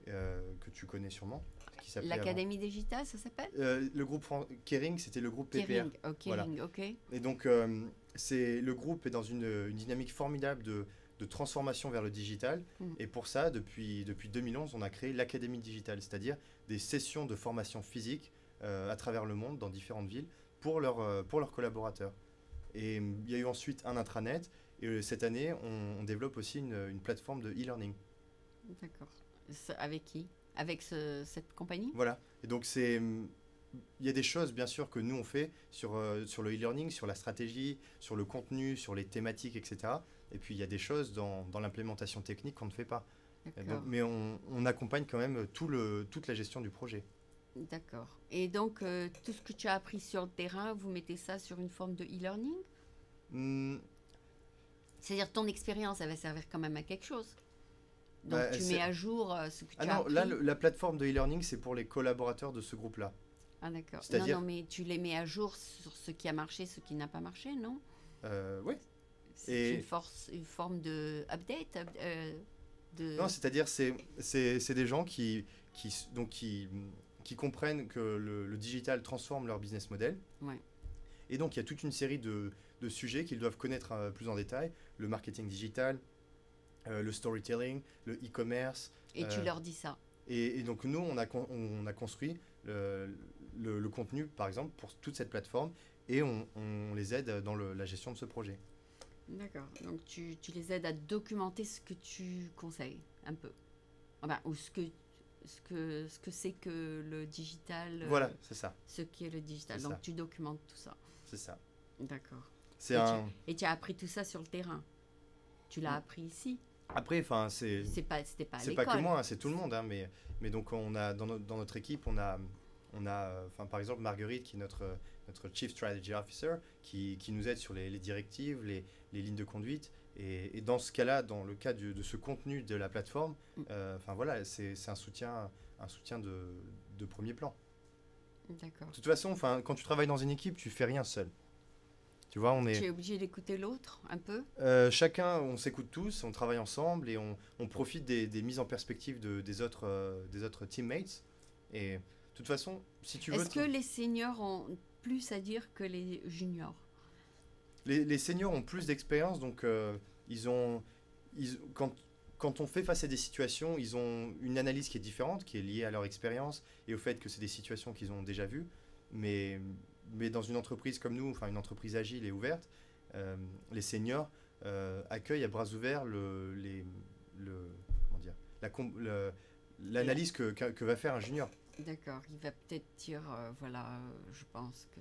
que tu connais sûrement, qui s'appelait L'Académie digitale, ça s'appelle? avant. Le groupe Kering, c'était le groupe PPR. Kering. Oh, Voilà. Kering, ok. Et donc, le groupe est dans une dynamique formidable de transformation vers le digital. Mm. Et pour ça, depuis 2011, on a créé l'Académie digitale, c'est-à-dire des sessions de formation physique à travers le monde, dans différentes villes, pour leurs collaborateurs. Et il y a eu ensuite un intranet. Et cette année, on développe aussi une plateforme de e-learning. D'accord. Avec qui? Avec cette compagnie? Voilà. Et donc, il y a des choses, bien sûr, que nous, on fait sur le e-learning, sur la stratégie, sur le contenu, sur les thématiques, etc. Et puis, il y a des choses dans l'implémentation technique qu'on ne fait pas. Et D'accord. donc, mais on accompagne quand même toute la gestion du projet. D'accord. Et donc, tout ce que tu as appris sur le terrain, vous mettez ça sur une forme de e-learning? Hmm, C'est-à-dire, ton expérience, elle va servir quand même à quelque chose. Donc, tu mets à jour ce que tu as appris. Là, la plateforme de e-learning, c'est pour les collaborateurs de ce groupe-là. Ah, d'accord. C'est-à-dire... Non, mais tu les mets à jour sur ce qui a marché, ce qui n'a pas marché, non? Oui. C'est une forme de update Non, c'est-à-dire c'est des gens qui comprennent que le digital transforme leur business model. Ouais. Et donc, il y a toute une série de sujets qu'ils doivent connaître plus en détail. Le marketing digital, le storytelling, le e-commerce. Et tu leur dis ça. Et donc, nous, on a construit le contenu, par exemple, pour toute cette plateforme. Et on les aide dans la gestion de ce projet. D'accord. Donc, tu les aides à documenter ce que tu conseilles, un peu. Enfin, ou ce que c'est que le digital. Voilà, c'est ça. Ce qui est le digital. Donc, tu documentes tout ça. C'est ça. D'accord. Et tu as appris tout ça sur le terrain. Tu l'as appris ici. Après, enfin, c'était pas que moi, c'est tout le monde. Hein, mais donc, on a dans notre équipe, on a par exemple Marguerite qui est notre Chief Strategy Officer qui nous aide sur les directives, les lignes de conduite. Et dans ce cas-là, dans le cas de ce contenu de la plateforme, voilà, c'est un soutien de premier plan. D'accord. De toute façon, quand tu travailles dans une équipe, tu fais rien seul. Tu vois, tu es obligé d'écouter l'autre un peu. Chacun, on s'écoute tous, on travaille ensemble et on profite des mises en perspective des autres teammates. Et de toute façon, si tu veux... Est-ce que les seniors ont plus à dire que les juniors? Les seniors ont plus d'expérience, donc quand on fait face à des situations, ils ont une analyse qui est différente, qui est liée à leur expérience et au fait que c'est des situations qu'ils ont déjà vues. Mais dans une entreprise comme nous, une entreprise agile et ouverte, les seniors accueillent à bras ouverts l'analyse que va faire un junior. D'accord, il va peut-être dire, je pense que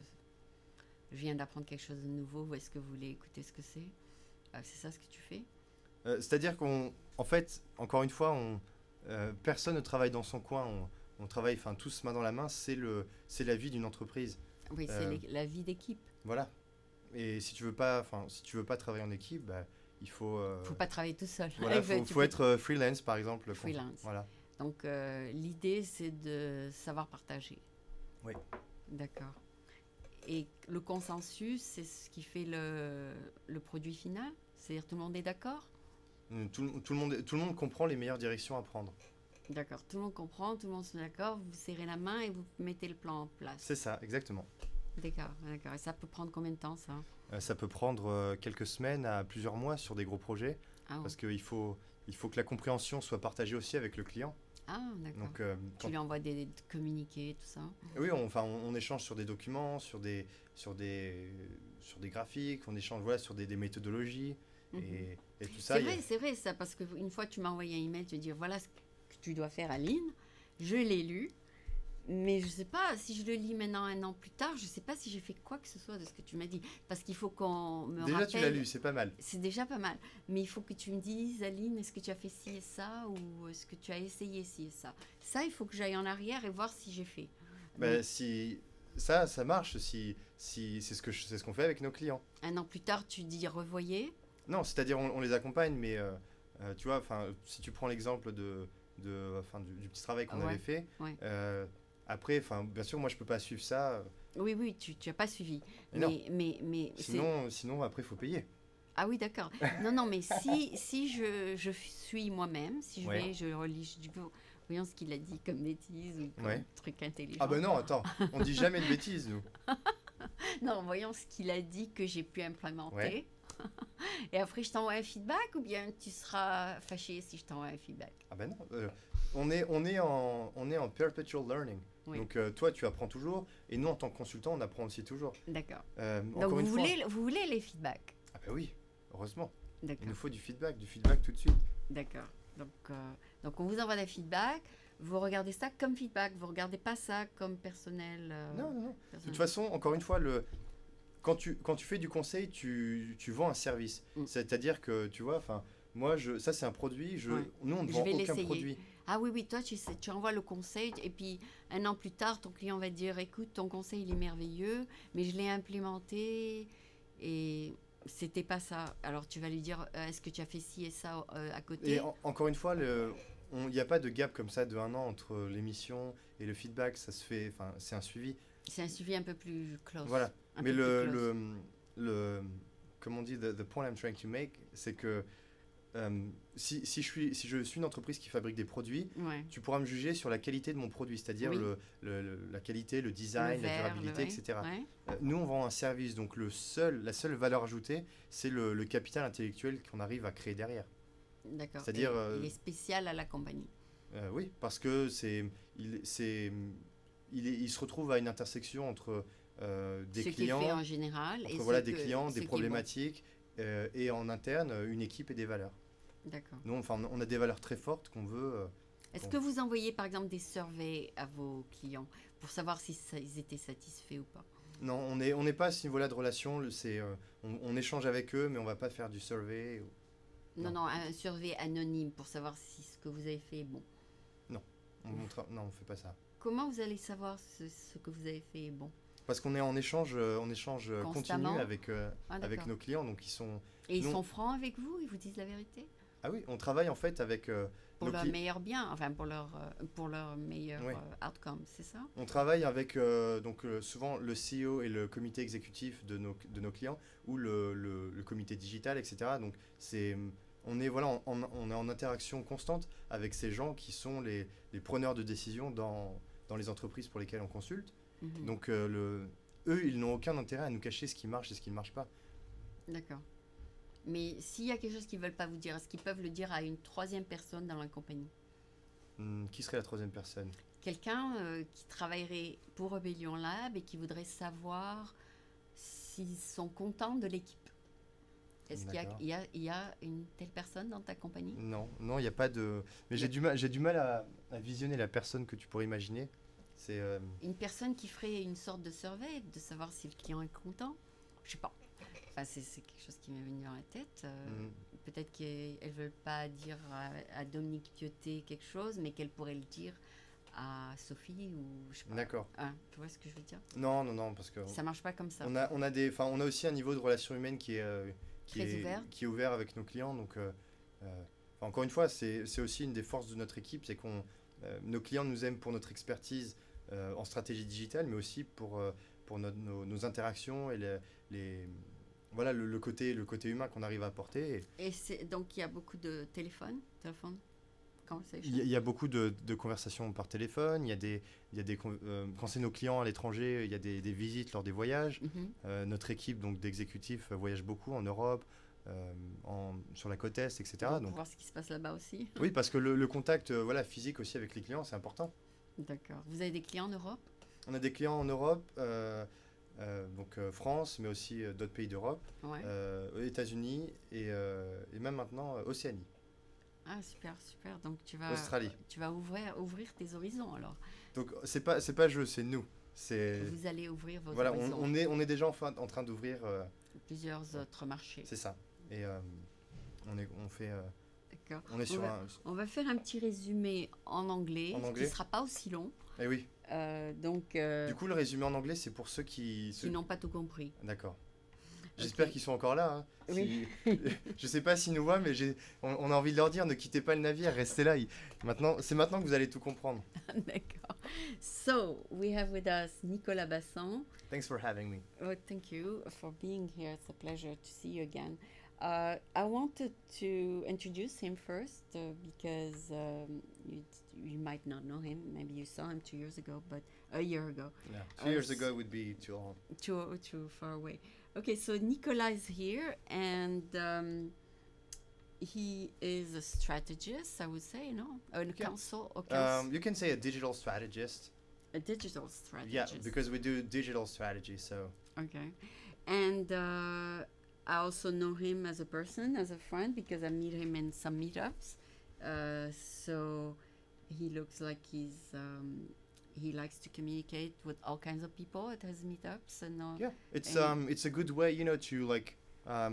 je viens d'apprendre quelque chose de nouveau, ou est-ce que vous voulez écouter ce que c'est? C'est ça ce que tu fais? C'est-à-dire qu'en fait, encore une fois, personne ne travaille dans son coin, on travaille tous main dans la main, c'est la vie d'une entreprise. Oui, c'est la vie d'équipe. Voilà. Et si tu veux pas travailler en équipe, il faut... faut pas travailler tout seul. Voilà, faut être freelance, par exemple. Freelance. Voilà. Donc, l'idée, c'est de savoir partager. Oui. D'accord. Et le consensus, c'est ce qui fait le produit final? C'est-à-dire tout le monde est d'accord? Tout le monde comprend les meilleures directions à prendre. D'accord. Tout le monde comprend, tout le monde est d'accord, vous serrez la main et vous mettez le plan en place. C'est ça, exactement. D'accord. Et ça peut prendre combien de temps, ça? Ça peut prendre quelques semaines à plusieurs mois sur des gros projets. Parce qu'il faut que la compréhension soit partagée aussi avec le client. Ah, d'accord. Donc, tu lui envoies des communiqués, tout ça? Oui, on échange sur des documents, sur des graphiques, on échange sur des méthodologies et tout ça. C'est vrai ça, parce qu'une fois tu m'as envoyé un email te dire voilà ce que tu dois faire, Aline, je l'ai lu, mais je ne sais pas si je le lis maintenant 1 an plus tard, je ne sais pas si j'ai fait quoi que ce soit de ce que tu m'as dit, parce qu'il faut qu'on me rappelle. Déjà tu l'as lu, c'est pas mal. C'est déjà pas mal, mais il faut que tu me dises, Aline, est-ce que tu as fait ci et ça, ou est-ce que tu as essayé ci et ça. Ça, il faut que j'aille en arrière et voir si j'ai fait. Si ça marche, si c'est ce qu'on fait avec nos clients. 1 an plus tard, tu dis revoyez. Non, c'est-à-dire on les accompagne, mais tu vois, si tu prends l'exemple du petit travail qu'on avait fait, après, bien sûr, moi je peux pas suivre ça. Oui, tu n'as pas suivi. Mais sinon, après, il faut payer. Ah oui, d'accord. Non, mais si je suis moi-même, si je relis, voyons ce qu'il a dit comme bêtise ou comme truc intelligent. Ah ben non, attends, on dit jamais de bêtises, nous. Non, voyons ce qu'il a dit que j'ai pu implémenter. Et après, je t'envoie un feedback ou bien tu seras fâché si je t'envoie un feedback? Ah ben non, on est en perpetual learning. Oui. Donc toi, tu apprends toujours et nous, en tant que consultant, on apprend aussi toujours. D'accord. Donc vous voulez les feedbacks? Ah ben oui, heureusement. D'accord. Il nous faut du feedback tout de suite. D'accord. Donc on vous envoie des feedbacks. Vous regardez ça comme feedback. Vous regardez pas ça comme personnel. Non. De toute façon, encore une fois, quand tu fais du conseil, tu vends un service. C'est-à-dire que, tu vois, moi, ça c'est un produit, nous on ne vend aucun produit. Ah oui, toi tu envoies le conseil et puis 1 an plus tard, ton client va te dire, écoute, ton conseil il est merveilleux, mais je l'ai implémenté et c'était pas ça. Alors tu vas lui dire, est-ce que tu as fait ci et ça à côté? Et encore une fois, il n'y a pas de gap comme ça de 1 an entre l'émission et le feedback. Ça se fait, enfin, c'est un suivi. C'est un suivi un peu plus close. Voilà. Un Mais peu plus close. comme on dit, the point I'm trying to make, c'est que si je suis une entreprise qui fabrique des produits, Ouais. tu pourras me juger sur la qualité de mon produit, c'est-à-dire Oui. la qualité, le design, Le la verre, durabilité, ouais. etc. Ouais. Nous, on vend un service, donc la seule valeur ajoutée, c'est le capital intellectuel qu'on arrive à créer derrière. D'accord. C'est-à-dire, Il est spécial à la compagnie. oui, parce que il se retrouve à une intersection entre des Ce qui est fait clients, en général. Et entre ce des clients, ce des qui est bon. problématiques, et en interne, une équipe et des valeurs. D'accord. Nous, enfin, on a des valeurs très fortes qu'on veut. Est-ce Bon. que vous envoyez par exemple des surveys à vos clients pour savoir si ils étaient satisfaits ou pas? Non, on n'est pas à ce niveau-là de relation. On échange avec eux, mais on va pas faire du survey. Non, Non. non, un survey anonyme pour savoir si ce que vous avez fait est bon. Non, on fait pas ça. Comment vous allez savoir ce que vous avez fait est bon? Parce qu'on est en échange continu Constamment? avec Ah, avec d'accord. nos clients, donc ils sont. Et ils nous- sont francs avec vous? Ils vous disent la vérité? Ah oui, on travaille en fait avec Pour nos leur cli- meilleur bien, enfin pour leur meilleur Ouais. outcome, c'est ça? On travaille avec souvent le CEO et le comité exécutif de nos clients ou le comité digital, etc. Donc on est on est en interaction constante avec ces gens qui sont les preneurs de décision dans les entreprises pour lesquelles on consulte. Mhm. Donc eux, ils n'ont aucun intérêt à nous cacher ce qui marche et ce qui ne marche pas. D'accord. Mais s'il y a quelque chose qu'ils ne veulent pas vous dire, est-ce qu'ils peuvent le dire à une troisième personne dans la compagnie? Qui serait la troisième personne? Quelqu'un qui travaillerait pour Rebellion Lab et qui voudrait savoir s'ils sont contents de l'équipe. Est-ce qu'il y a, D'accord. il y a une telle personne dans ta compagnie? Non, il n'y a pas de. Mais j'ai du mal à visionner la personne que tu pourrais imaginer. C'est Une personne qui ferait une sorte de survey, de savoir si le client est content? Je sais pas. Enfin, c'est quelque chose qui m'est venu dans la tête. Peut-être qu'elles ne veulent pas dire à Dominique Piotet quelque chose, mais qu'elles pourraient le dire à Sophie ou je sais pas. D'accord. Hein, tu vois ce que je veux dire? Non, parce que Ça marche pas comme ça. on a aussi un niveau de relation humaine qui Très ouvert. qui est ouvert avec nos clients. Donc, encore une fois, c'est aussi une des forces de notre équipe, c'est qu'on nos clients nous aiment pour notre expertise en stratégie digitale, mais aussi pour nos interactions et voilà le côté humain qu'on arrive à apporter. Et donc il y a beaucoup de téléphone conversation. Il y a beaucoup de conversations par téléphone. Quand c'est nos clients à l'étranger, il y a des visites lors des voyages. Mhm. Notre équipe donc d'exécutifs voyage beaucoup en Europe, sur la côte est, etc. Pour Donc voir ce qui se passe là-bas aussi. oui, parce que le contact physique aussi avec les clients, c'est important. D'accord. Vous avez des clients en Europe? On a des clients en Europe, donc France, mais aussi d'autres pays d'Europe, Ouais. États-Unis et même maintenant Océanie, Ah, super, super. Donc Australie. tu vas ouvrir tes horizons alors. Donc c'est pas je, c'est nous. C'est Vous allez ouvrir vos voilà, horizons. on est déjà en train d'ouvrir. Plusieurs autres marchés. C'est ça. Et on fait. D'accord. On est sur un. On va faire un petit résumé en anglais, En qui anglais ne sera pas aussi long. Eh oui. Donc, Du coup, le résumé en anglais, c'est pour ceux qui. qui n'ont pas tout compris. D'accord. J'espère Ok. qu'ils sont encore là. Hein. Oui. Je sais pas s'ils nous voient, mais on a envie de leur dire ne quittez pas le navire, restez là. C'est maintenant que vous allez tout comprendre. D'accord. So, we have with us Nicolas Bassan. Thanks for having me. Oh, thank you for being here. It's a pleasure to see you again. I wanted to introduce him first because you might not know him. Maybe you saw him 2 years ago, but a year ago. Yeah. 2 years ago would be too long. Too far away. Okay, so Nicolas is here, and he is a strategist, I would say, no? An counsel, You can say a digital strategist. a digital strategist. Yeah, because we do digital strategy, so. Okay. And I also know him as a person, as a friend, because I meet him in some meetups. So he looks like he likes to communicate with all kinds of people at his meetups, and Yeah, it's a good way, to like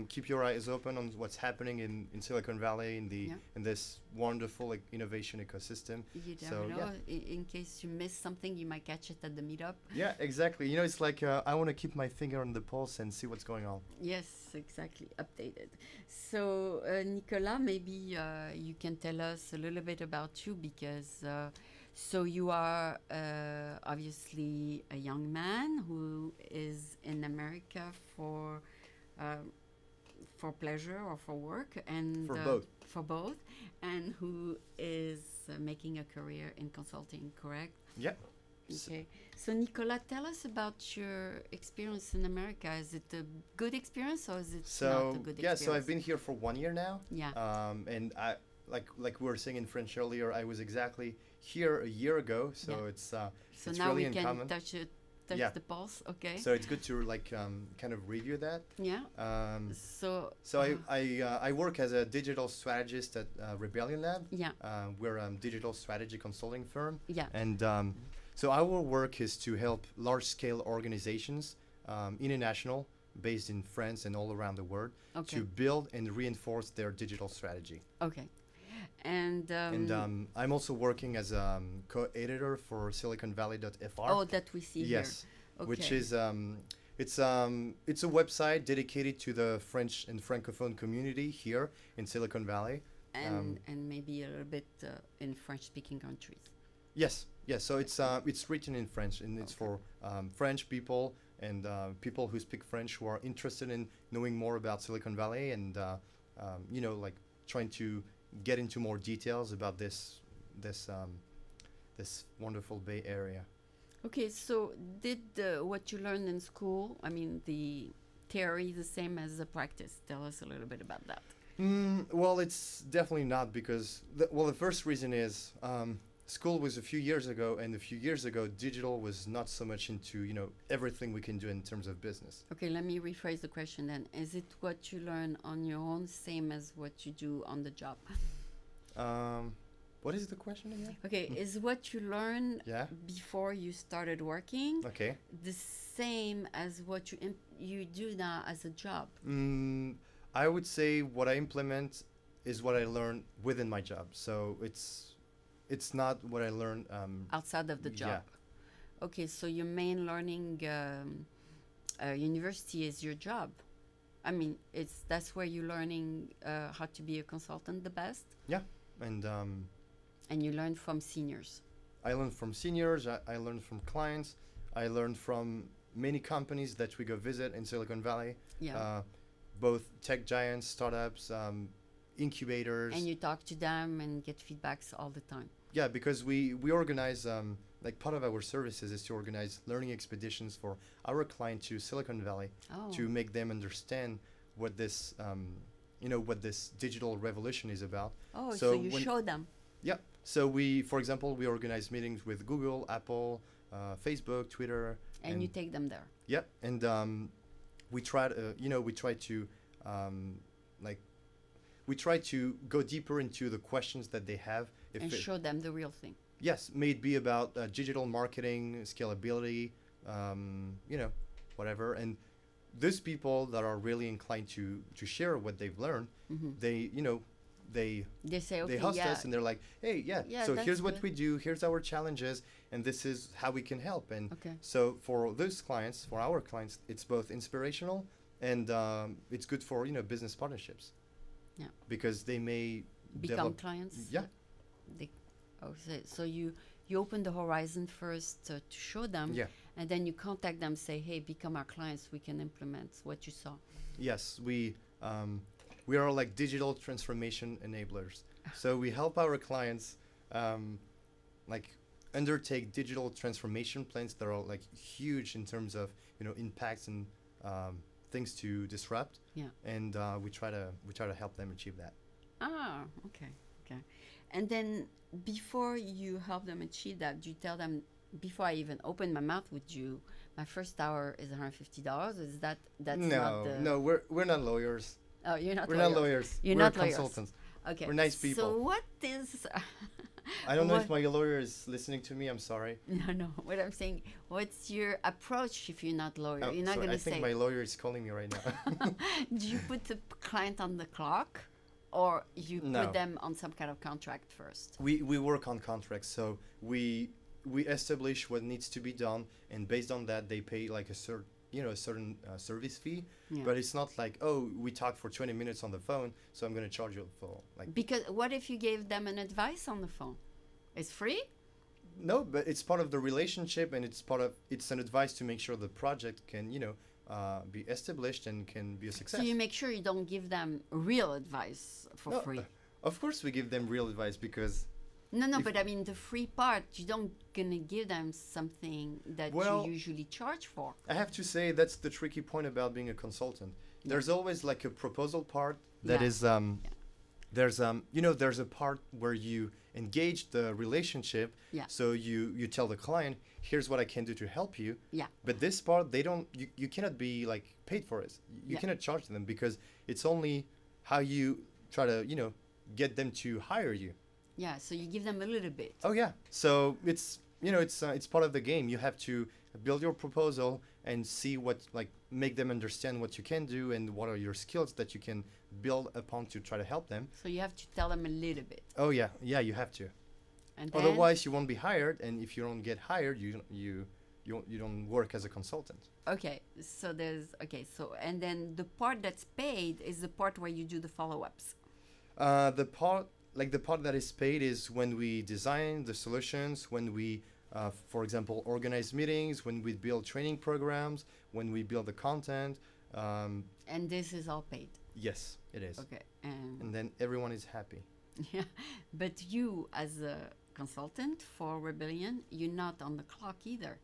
keep your eyes open on what's happening in Silicon Valley in this wonderful innovation ecosystem. You never know. In case you miss something, you might catch it at the meetup. Yeah, exactly. It's like I want to keep my finger on the pulse and see what's going on. Yes, exactly. Updated. So, Nicolas, maybe you can tell us a little bit about you because so you are obviously a young man who is in America for pleasure or for work, and for both, and who is making a career in consulting, correct? Yeah. Okay. So, Nicolas, tell us about your experience in America. Is it a good experience or is it not a good experience? So I've been here for 1 year now. Yeah. And I like we were saying in French earlier, I was exactly here a year ago. So it's so it's now really we can uncommon. touch the pulse. Okay. So it's good to kind of review that. Yeah. I work as a digital strategist at Rebellion Lab. Yeah. We're a digital strategy consulting firm. Yeah. And so our work is to help large-scale organizations, international, based in France and all around the world, to build and reinforce their digital strategy. Okay. And I'm also working as a co-editor for SiliconValley.fr. Oh, that we see here. Yes, which is it's a website dedicated to the French and Francophone community here in Silicon Valley. And maybe a little bit in French-speaking countries. Yes. So it's written in French, and it's for French people and people who speak French who are interested in knowing more about Silicon Valley and like trying to get into more details about this wonderful Bay Area. Okay, so did what you learned in school, I mean, the theory the same as the practice? Tell us a little bit about that. Well, it's definitely not because, the first reason is school was a few years ago, and a few years ago, digital was not so much into, everything we can do in terms of business. Okay, let me rephrase the question then. Is it what you learn on your own, same as what you do on the job? What is the question again? Okay, is what you learn before you started working the same as what you do now as a job? I would say what I implement is what I learn within my job. So it's not what I learn outside of the job. Yeah. Okay, so your main learning university is your job. I mean, that's where you're learning how to be a consultant the best. Yeah, and you learn from seniors. I learn from seniors. I learn from clients. I learn from many companies that we go visit in Silicon Valley. Yeah. Both tech giants, startups, incubators. And you talk to them and get feedbacks all the time. Yeah, because we organize, part of our services is to organize learning expeditions for our client to Silicon Valley to make them understand what this, what this digital revolution is about. Oh, so you show them. Yeah. So for example, we organize meetings with Google, Apple, Facebook, Twitter. And you take them there. Yeah. And we try to, we try to go deeper into the questions that they have. And show them the real thing. Yes, may it be about digital marketing, scalability, whatever. And those people that are really inclined to share what they've learned, they say, okay, they host us and they're like, hey, so here's what we do, here's our challenges, and this is how we can help. And so for those clients, for our clients, it's both inspirational and it's good for, business partnerships. Yeah. Because they may become clients. Yeah. So you open the horizon first to show them, and then you contact them, say, hey, become our clients, we can implement what you saw. Yes, we are like digital transformation enablers. So we help our clients undertake digital transformation plans that are like huge in terms of impacts and things to disrupt. Yeah. And we try to help them achieve that. Ah, okay. And then before you help them achieve that, do you tell them, before I even open my mouth with you, my first hour is $150? Is that's not the... No, we're not lawyers. Oh, you're not We're lawyers. not lawyers. You're we're not consultants. Lawyers. Okay. We're nice people. So what is... I don't know if my lawyer is listening to me. I'm sorry. No. What I'm saying, what's your approach if you're not lawyer? Oh, You're not so going I to say. think my lawyer is calling me right now. Do you put the client on the clock, or you No. put them on some kind of contract first? We work on contracts, so we establish what needs to be done, and based on that, they pay like a certain service fee. Yeah. But it's not like, oh, we talked for 20 minutes on the phone, so I'm gonna charge you for like. Because what if you gave them an advice on the phone? It's free? No, but it's part of the relationship, and it's an advice to make sure the project can be established and can be a success. So you make sure you don't give them real advice for No, free. Of course, we give them real advice because. No, if- but I mean the free part, you don't gonna give them something that Well, you usually charge for. I have to say that's the tricky point about being a consultant. Yeah. There's always like a proposal part that Yeah. is there's a part where you engage the relationship. Yeah. So you tell the client, here's what I can do to help you. Yeah. But this part you cannot be like paid for it. You Yeah. cannot charge them because it's only how you try to get them to hire you. Yeah, so you give them a little bit. Oh yeah. So it's part of the game. You have to build your proposal and see make them understand what you can do and what are your skills that you can build upon to try to help them. So you have to tell them a little bit. Oh yeah, you have to. And then, Otherwise, you won't be hired, and if you don't get hired, you don't work as a consultant. okay, so and then the part that's paid is the part where you do the follow-ups. The part that is paid is when we design the solutions, when we, for example, organize meetings, when we build training programs, when we build the content. And this is all paid. Yes, it is. Okay. And then everyone is happy. Yeah, but you as a consultant for Rebellion, you're not on the clock either.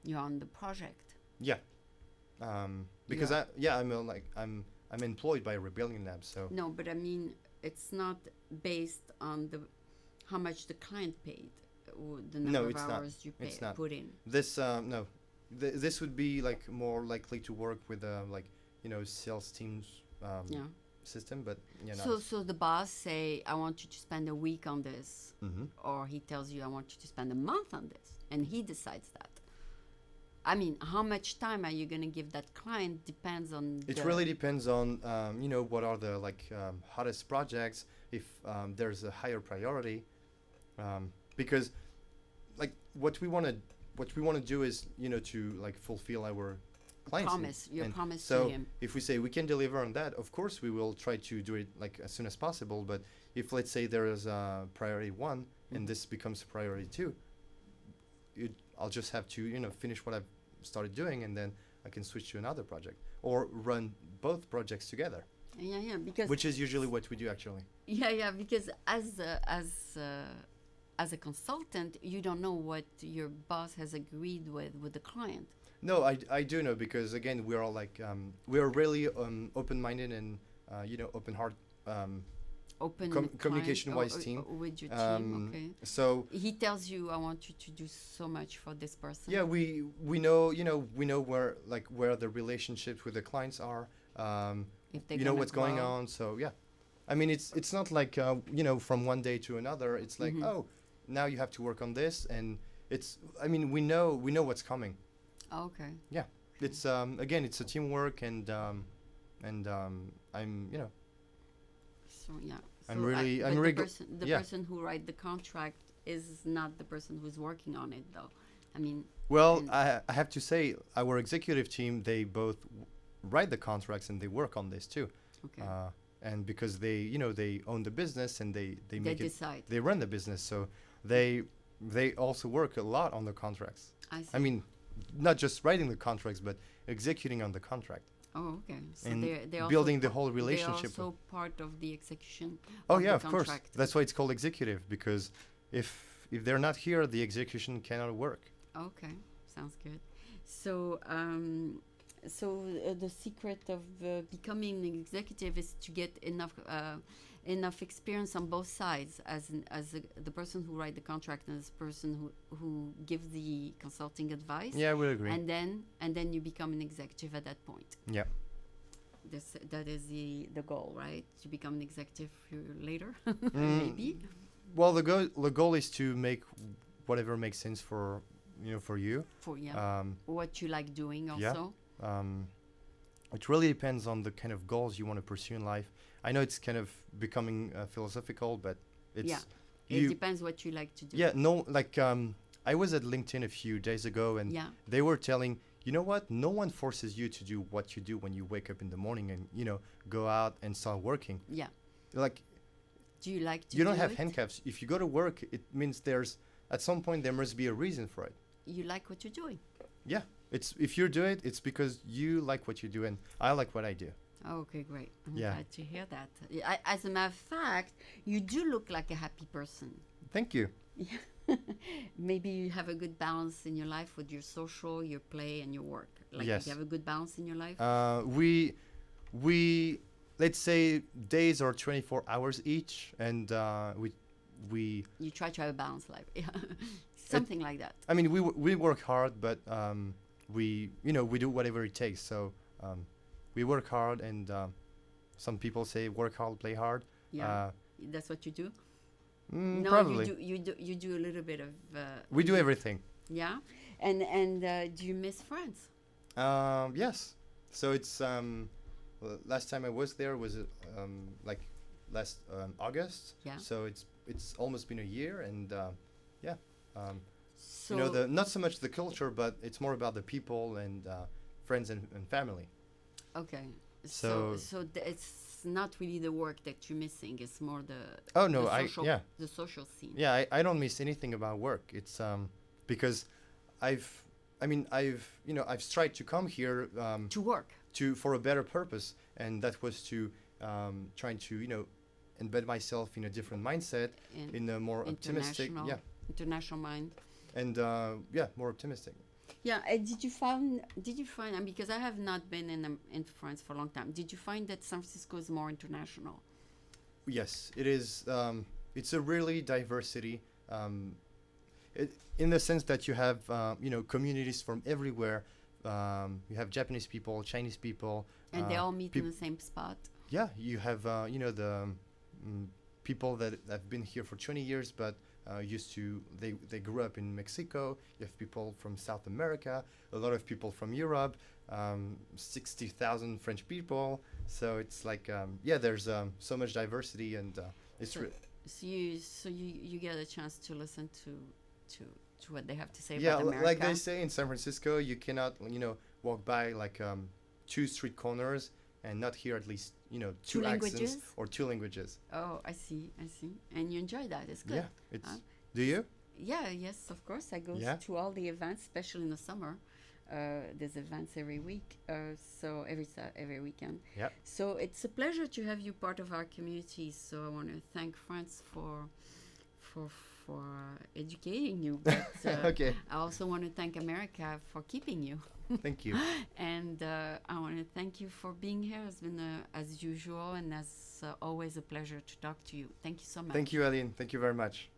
You're on the project. Yeah. Because Yeah. I'm employed by Rebellion Lab, so. No, but I mean, it's not based on how much the client paid, or the number No, of it's not. hours you It's not. put in. This no, this would be like more likely to work with sales teams Yeah. system, but So the boss say, I want you to spend a week on this, Mhm. or he tells you, I want you to spend a month on this, and he decides that. I mean, how much time are you going to give that client depends on. It really depends on what are the hottest projects, if there's a higher priority, because what we want to do is to fulfill our clients promise. Your and promise so to him. if we say we can deliver on that, of course we will try to do it as soon as possible. But if let's say there is a priority 1 and this becomes priority 2, I'll just have to finish what I've started doing, and then I can switch to another project or run both projects together, Yeah, because. which is usually what we do actually. Yeah, because as a consultant, you don't know what your boss has agreed with the client. No, I do know, because again we are we are really open-minded and open heart. Open communication-wise team. With your team, okay. So He tells you, I want you to do so much for this person. yeah, we know where the relationships with the clients are. If they're You know gonna what's going grow. on. So yeah, I mean it's not like from one day to another. It's like oh, now you have to work on this, and we know what's coming. Okay. Yeah, it's again it's a teamwork, and I'm So yeah. I'm So really- but I'm the really the yeah. person who write the contract is not the person who's working on it, though. I mean. Well, and- I have to say, our executive team, they both write the contracts and they work on this too. Okay. And because they own the business and they they make decide. they run the business, so they also work a lot on the contracts. I see. I mean, not just writing the contracts, but executing on the contract Oh, okay. So and they're also building the whole They're relationship. also part of the execution. Oh of yeah, the of course. contract. That's why it's called executive, because if they're not here, the execution cannot work. Okay, sounds good. So, the secret of becoming an executive is to get enough experience on both sides, the person who write the contract and as the person who gives the consulting advice. Yeah, I would agree. And then you become an executive at that point. Yeah. That is the goal, right? To become an executive later, Mm. maybe. Well, the goal is to make whatever makes sense for for you. For What you like doing yeah. also? It really depends on the kind of goals you want to pursue in life. I know it's kind of becoming philosophical, but it's Yeah. It depends what you like to do. yeah. No, like I was at LinkedIn a few days ago, and Yeah. they were telling, you know what? No one forces you to do what you do when you wake up in the morning and go out and start working. Yeah. Like Do you like to you don't do have it? handcuffs. If you go to work, it means there's at some point there must be a reason for it. You like what you're doing. Yeah, it's if you do it, it's because you like what you do, and I like what I do. Okay, great. I'm Yeah. glad to hear that. As a matter of fact, you do look like a happy person. Thank you. Maybe you have a good balance in your life with your social, your play, and your work. Like Yes. you have a good balance in your life. We let's say days are 24 hours each, and we You try to have a balanced life. Yeah. Something like that. I mean we work hard, but we we do whatever it takes. So we work hard, and some people say work hard, play hard. Yeah. That's what you do. No, Probably. you do a little bit of. We do everything. Yeah, and do you miss France? Yes. So it's last time I was there was like last August. Yeah. So it's almost been a year, and yeah. So Not so much the culture, but it's more about the people and friends and family. okay. So- It's not really the work that you're missing. It's more the Oh no, the social, yeah. the social scene. Yeah, I don't miss anything about work. It's because I've tried to come here To work. for a better purpose, and that was to trying to embed myself in a different mindset, In in a more optimistic, international- International mind. and more optimistic. Yeah. Did you find? And because I have not been in France for a long time, did you find that San Francisco is more international? Yes, it is. It's a really diversity, in the sense that you have communities from everywhere. You have Japanese people, Chinese people, And they all meet in peop- the same spot. yeah. You have the people that have been here for 20 years, but they grew up in Mexico. You have people from South America, a lot of people from Europe, 60,000 French people. So it's like there's so much diversity, and it's So- So you get a chance to listen to what they have to say yeah, about America. like they say in San Francisco, you cannot walk by like 2 street corners and not hear at least Two 2 accents languages? or 2 languages. Oh, I see. And you enjoy that. It's good. Yeah, it's. Huh? Do you? Yeah, yes, of course. I go Yeah. to all the events, especially in the summer. There's events every week, so every weekend. Yeah. So it's a pleasure to have you part of our community. So I want to thank France for educating you. But, Okay. I also want to thank America for keeping you. Thank you. And I want to thank you for being here. It's been, as usual, and as always, a pleasure to talk to you. Thank you so much. Thank you, Aline. Thank you very much.